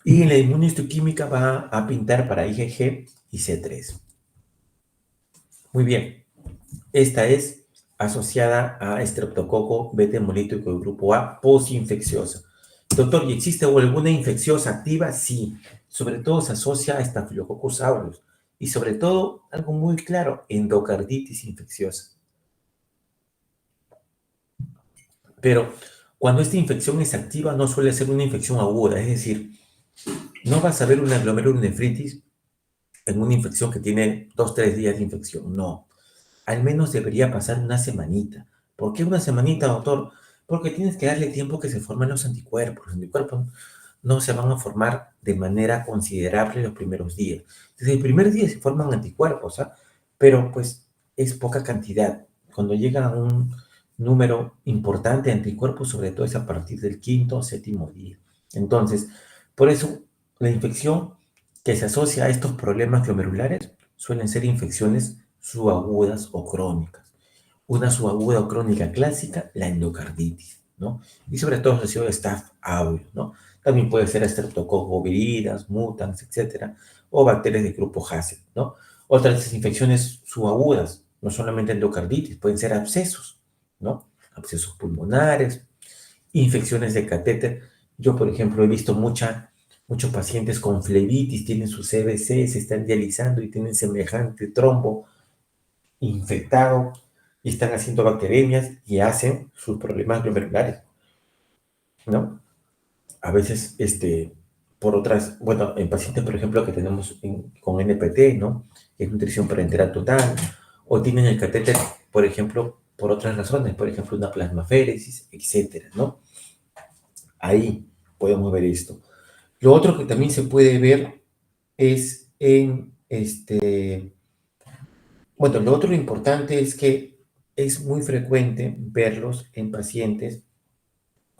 Y la inmunohistoquímica va a pintar para IgG y C3. Muy bien, esta es asociada a estreptococo beta hemolítico del grupo A postinfecciosa. Doctor, ¿y existe alguna infecciosa activa? Sí, sobre todo se asocia a Staphylococcus aureus y sobre todo, algo muy claro, endocarditis infecciosa. Pero cuando esta infección es activa no suele ser una infección aguda, es decir, no vas a ver una glomerulonefritis en una infección que tiene 2 o 3 días de infección, no. Al menos debería pasar una semanita. ¿Por qué una semanita, doctor? Porque tienes que darle tiempo que se formen los anticuerpos. Los anticuerpos no se van a formar de manera considerable los primeros días. Desde el primer día se forman anticuerpos, ¿ah? Pero pues es poca cantidad. Cuando llegan a un número importante de anticuerpos, sobre todo es a partir del 5.º o 7.º día. Entonces, por eso la infección que se asocia a estos problemas glomerulares suelen ser infecciones subagudas o crónicas. Una subaguda o crónica clásica, la endocarditis, ¿no? Y sobre todo asociado a Staph aureus, ¿no? También puede ser Streptococcus viridis, mutans, etcétera, o bacterias del grupo Hassel, ¿no? Otras infecciones subagudas, no solamente endocarditis, pueden ser abscesos, ¿no? Abscesos pulmonares, infecciones de catéter. Yo, por ejemplo, he visto muchos pacientes con flebitis, tienen su CBC, se están dializando y tienen semejante trombo infectado y están haciendo bacteremias y hacen sus problemas glomerulares, ¿no? A veces, por otras, bueno, en pacientes, por ejemplo, que tenemos con NPT, ¿no? Que es nutrición parenteral total, o tienen el catéter, por ejemplo, por otras razones, por ejemplo, una plasmaféresis, etcétera, ¿no? Ahí podemos ver esto. Lo otro que también se puede ver es bueno, lo otro importante es que es muy frecuente verlos en pacientes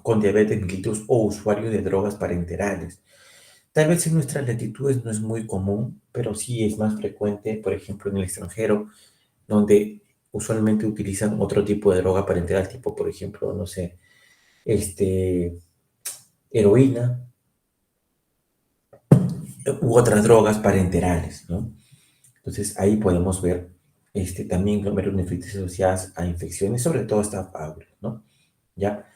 con diabetes mellitus o usuarios de drogas parenterales. Tal vez en nuestras latitudes no es muy común, pero sí es más frecuente, por ejemplo, en el extranjero, donde usualmente utilizan otro tipo de droga parenteral, tipo, por ejemplo, no sé, heroína u otras drogas parenterales, ¿no? Entonces ahí podemos ver también glomerulonefritis asociadas a infecciones, sobre todo Staph aureus, ¿no? ¿Ya?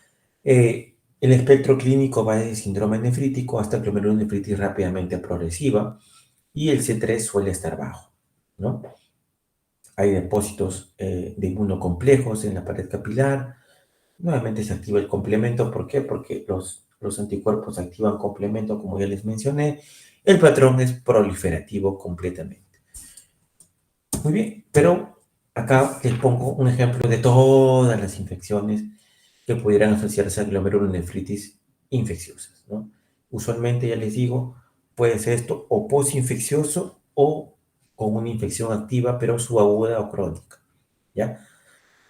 El espectro clínico va desde síndrome nefrítico hasta glomerulonefritis rápidamente progresiva y el C3 suele estar bajo, ¿no? Hay depósitos de inmunocomplejos en la pared capilar. Nuevamente se activa el complemento. ¿Por qué? Porque los anticuerpos activan complemento, como ya les mencioné. El patrón es proliferativo completamente. Muy bien, pero acá les pongo un ejemplo de todas las infecciones que pudieran asociarse a glomerulonefritis infecciosas, ¿no? Usualmente, ya les digo, puede ser esto o posinfeccioso o con una infección activa, pero subaguda o crónica, ¿ya?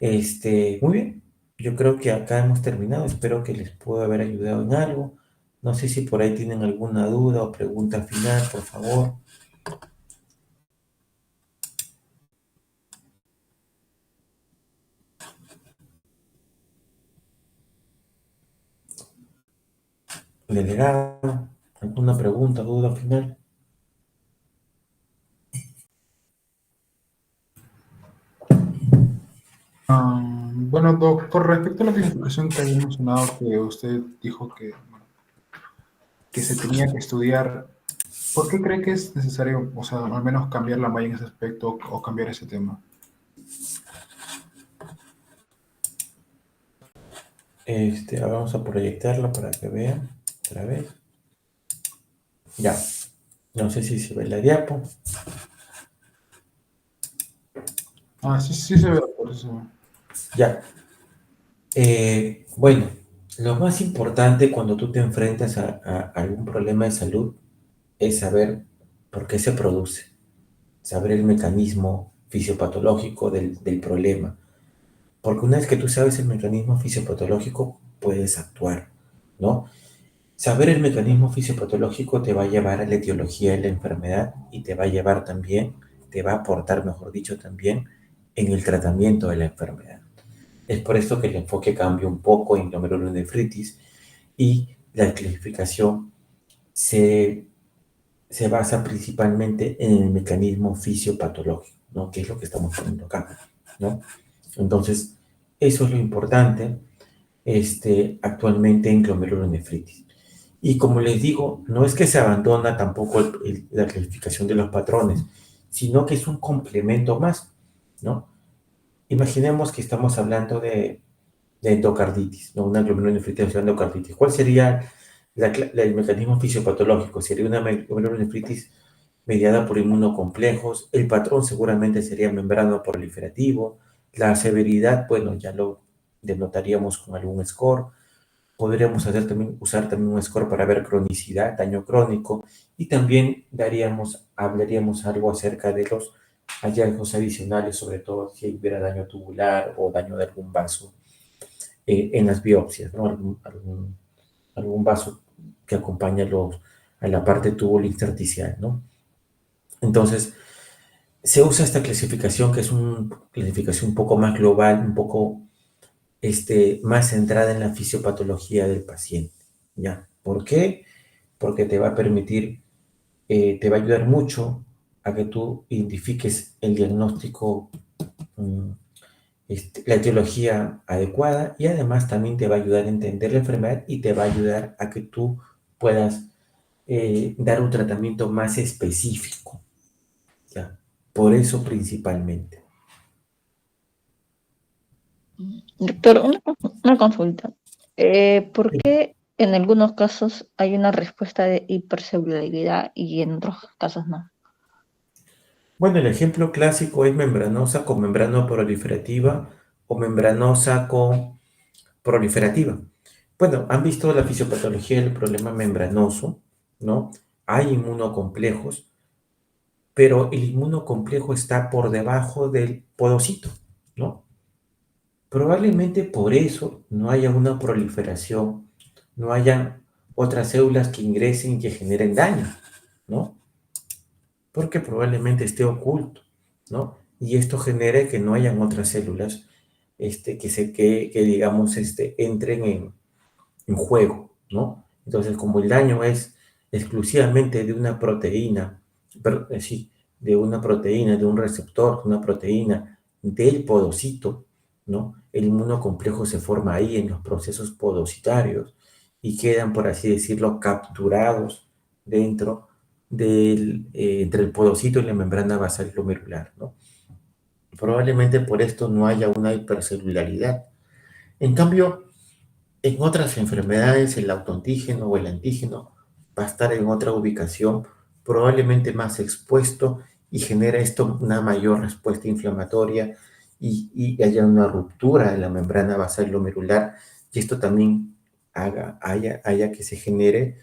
Muy bien, yo creo que acá hemos terminado, espero que les pueda haber ayudado en algo. No sé si por ahí tienen alguna duda o pregunta final, por favor. Delegado, ¿alguna pregunta, duda final? Bueno, Doc, con respecto a la clasificación que había mencionado, que usted dijo que, bueno, que se tenía que estudiar, ¿por qué cree que es necesario, o sea, al menos cambiar la malla en ese aspecto o cambiar ese tema? Ahora vamos a proyectarlo para que vean otra vez. Ya, no sé si se ve la diapo. Sí, sí se ve, por eso. Ya, bueno, lo más importante cuando tú te enfrentas a algún problema de salud es saber por qué se produce, saber el mecanismo fisiopatológico del problema. Porque una vez que tú sabes el mecanismo fisiopatológico, puedes actuar, ¿no? Saber el mecanismo fisiopatológico te va a llevar a la etiología de la enfermedad y te va a llevar también, te va a aportar, mejor dicho, también en el tratamiento de la enfermedad. Es por esto que el enfoque cambia un poco en glomerulonefritis y la clasificación se, se basa principalmente en el mecanismo fisiopatológico, ¿no? Que es lo que estamos poniendo acá, ¿no? Entonces, eso es lo importante actualmente en glomerulonefritis. Y como les digo, no es que se abandona tampoco la clasificación de los patrones, sino que es un complemento más, ¿no? Imaginemos que estamos hablando de endocarditis, ¿no? Una glomerulonefritis de endocarditis. ¿Cuál sería el mecanismo fisiopatológico? Sería una glomerulonefritis mediada por inmunocomplejos. El patrón seguramente sería membrano proliferativo. La severidad, bueno, ya lo denotaríamos con algún score. Podríamos usar también un score para ver cronicidad, daño crónico, y también hablaríamos algo acerca de los hallazgos adicionales, sobre todo si hubiera daño tubular o daño de algún vaso en las biopsias, ¿no? Algún vaso que acompaña a la parte tubulo-intersticial, ¿no? Entonces, se usa esta clasificación que es una clasificación un poco más global, un poco más centrada en la fisiopatología del paciente, ¿ya? ¿Por qué? Porque te va a permitir, te va a ayudar mucho a que tú identifiques el diagnóstico mm, la etiología adecuada y además también te va a ayudar a entender la enfermedad y te va a ayudar a que tú puedas dar un tratamiento más específico, ¿ya? Por eso principalmente. Doctor, una consulta. ¿Por qué en algunos casos hay una respuesta de hipercelularidad y en otros casos no? Bueno, el ejemplo clásico es membranosa con membrana proliferativa o membranosa con proliferativa. Bueno, han visto la fisiopatología del problema membranoso, ¿no? Hay inmunocomplejos, pero el inmunocomplejo está por debajo del podocito, ¿no? Probablemente por eso no haya una proliferación, no haya otras células que ingresen y que generen daño, ¿no? Porque probablemente esté oculto, ¿no? Y esto genere que no hayan otras células que digamos, entren en juego, ¿no? Entonces, como el daño es exclusivamente de una proteína, sí, de una proteína, de un receptor, de una proteína del podocito, ¿no? El inmunocomplejo se forma ahí en los procesos podocitarios y quedan, por así decirlo, capturados dentro entre el podocito y la membrana basal glomerular, ¿no? Probablemente por esto no haya una hipercelularidad. En cambio, en otras enfermedades, el autoantígeno o el antígeno va a estar en otra ubicación, probablemente más expuesto y genera esto una mayor respuesta inflamatoria y haya una ruptura de la membrana basal glomerular y esto también haya que se genere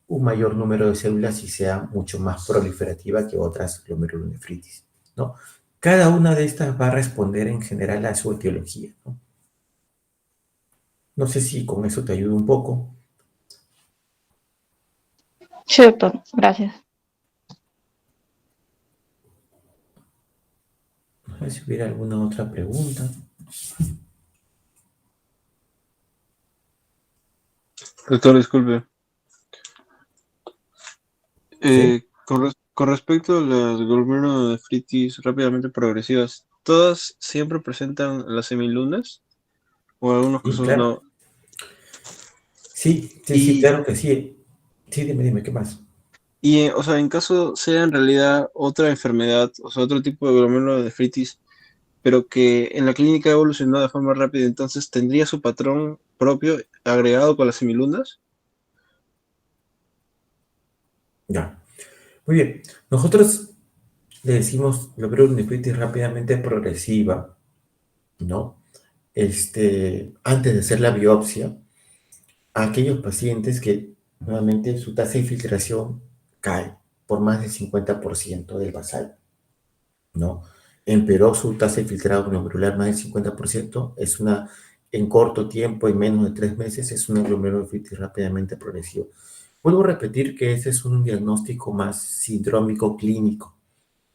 un mayor número de células y sea mucho más proliferativa que otras glomerulonefritis, ¿no? Cada una de estas va a responder en general a su etiología, ¿no? No sé si con eso te ayuda un poco. Sí, doctor, gracias. A ver si hubiera alguna otra pregunta. Doctor, disculpe. ¿Sí? Con respecto a las glomerulonefritis rápidamente progresivas, ¿todas siempre presentan las semilunas? ¿O en algunos Y casos claro, no? sí, Y, claro que sí. Sí, dime, ¿qué más? o sea, en caso sea en realidad otra enfermedad, o sea, otro tipo de glomerulonefritis, pero que en la clínica ha evolucionado de forma rápida, entonces tendría su patrón propio agregado con las semilunas. Ya. Muy bien. Nosotros le decimos glomerulonefritis rápidamente progresiva, ¿no? Antes de hacer la biopsia, a aquellos pacientes que nuevamente su tasa de infiltración cae por más del 50% del basal, ¿no? Empeoró su tasa de filtrado glomerular más del 50%, en corto tiempo, en menos de 3 meses, es una glomerulonefritis rápidamente progresiva. Vuelvo a repetir que ese es un diagnóstico más sindrómico clínico,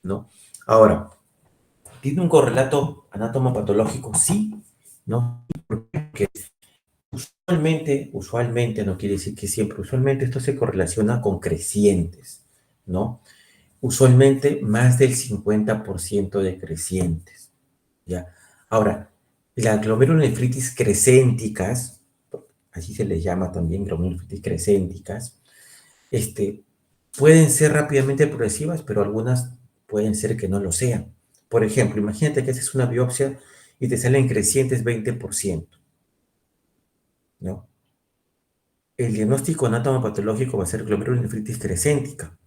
¿no? Ahora, ¿tiene un correlato anatomopatológico? Sí, ¿no? Porque usualmente, no quiere decir que siempre, usualmente esto se correlaciona con crecientes, ¿no? Usualmente más del 50% de crecientes, ¿ya? Ahora, las glomerulonefritis crecénticas, así se les llama también glomerulonefritis crecénticas, pueden ser rápidamente progresivas, pero algunas pueden ser que no lo sean. Por ejemplo, imagínate que haces una biopsia y te salen crecientes 20%, ¿no? El diagnóstico anatomopatológico va a ser glomerulonefritis crecéntica,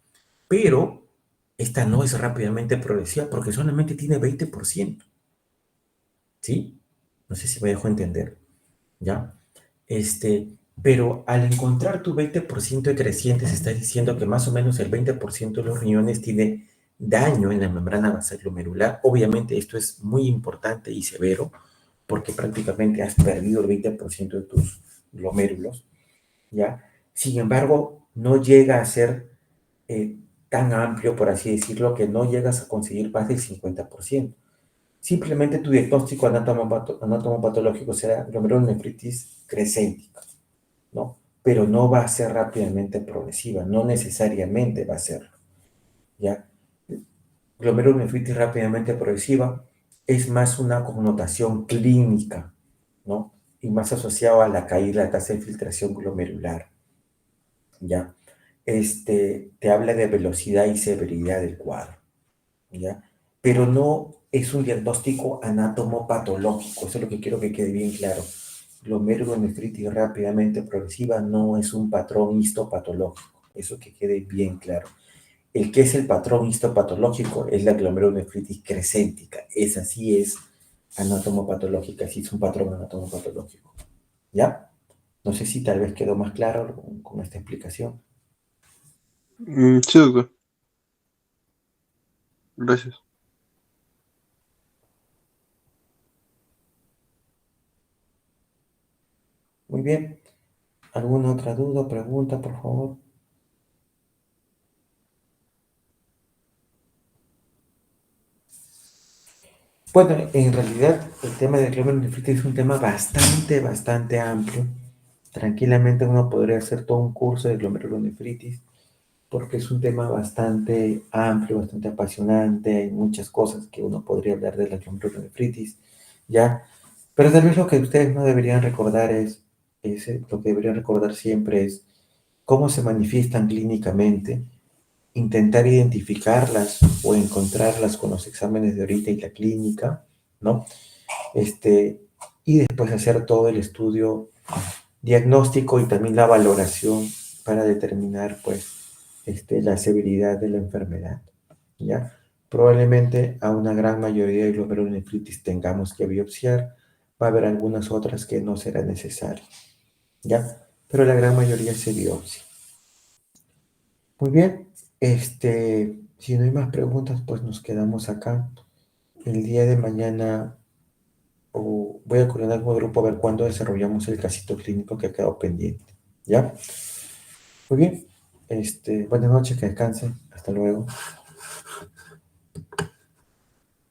pero esta no es rápidamente progresiva porque solamente tiene 20%, ¿sí? No sé si me dejo entender, ¿ya? Pero al encontrar tu 20% de crecientes, está diciendo que más o menos el 20% de los riñones tiene daño en la membrana basal glomerular. Obviamente esto es muy importante y severo porque prácticamente has perdido el 20% de tus glomérulos, ¿ya? Sin embargo, no llega a ser eh, tan amplio, por así decirlo, que no llegas a conseguir más del 50%. Simplemente tu diagnóstico anatomopatológico será glomerulonefritis crecéntica, ¿no? Pero no va a ser rápidamente progresiva, no necesariamente va a ser, ¿ya? Glomerulonefritis rápidamente progresiva es más una connotación clínica, ¿no? Y más asociado a la caída, la tasa de filtración glomerular, ¿ya? Te habla de velocidad y severidad del cuadro, ¿ya? Pero no es un diagnóstico anatomopatológico, eso es lo que quiero que quede bien claro. Glomerulonefritis rápidamente progresiva no es un patrón histopatológico, eso que quede bien claro. El que es el patrón histopatológico es la glomerulonefritis crescéntica, esa sí es anatomopatológica, sí es un patrón anatomopatológico, ¿ya? No sé si tal vez quedó más claro con esta explicación. Sí, doctor. Gracias. Muy bien. ¿Alguna otra duda o pregunta, por favor? Bueno, en realidad el tema de glomerulonefritis es un tema bastante amplio. Tranquilamente uno podría hacer todo un curso de glomerulonefritis porque es un tema bastante amplio, bastante apasionante. Hay muchas cosas que uno podría hablar de la glomerulonefritis, ¿ya? Pero tal vez lo que ustedes no deberían recordar lo que deberían recordar siempre es cómo se manifiestan clínicamente, intentar identificarlas o encontrarlas con los exámenes de ahorita y la clínica, ¿no? Este, y después hacer todo el estudio diagnóstico y también la valoración para determinar, pues, la severidad de la enfermedad, ¿ya? Probablemente a una gran mayoría de glomerulonefritis tengamos que biopsiar, va a haber algunas otras que no será necesario, ¿ya? Pero la gran mayoría se biopsia. Muy bien, si no hay más preguntas, pues nos quedamos acá. El día de mañana voy a coordinar con el grupo a ver cuándo desarrollamos el casito clínico que ha quedado pendiente, ¿ya? Muy bien, buenas noches, que descansen, hasta luego.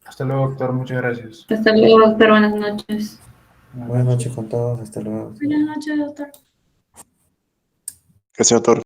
Hasta luego, doctor. Muchas gracias. Hasta luego, doctor. Buenas noches. Buenas Buenas noches. noches con todos, hasta luego. Buenas noches, doctor. Gracias, doctor.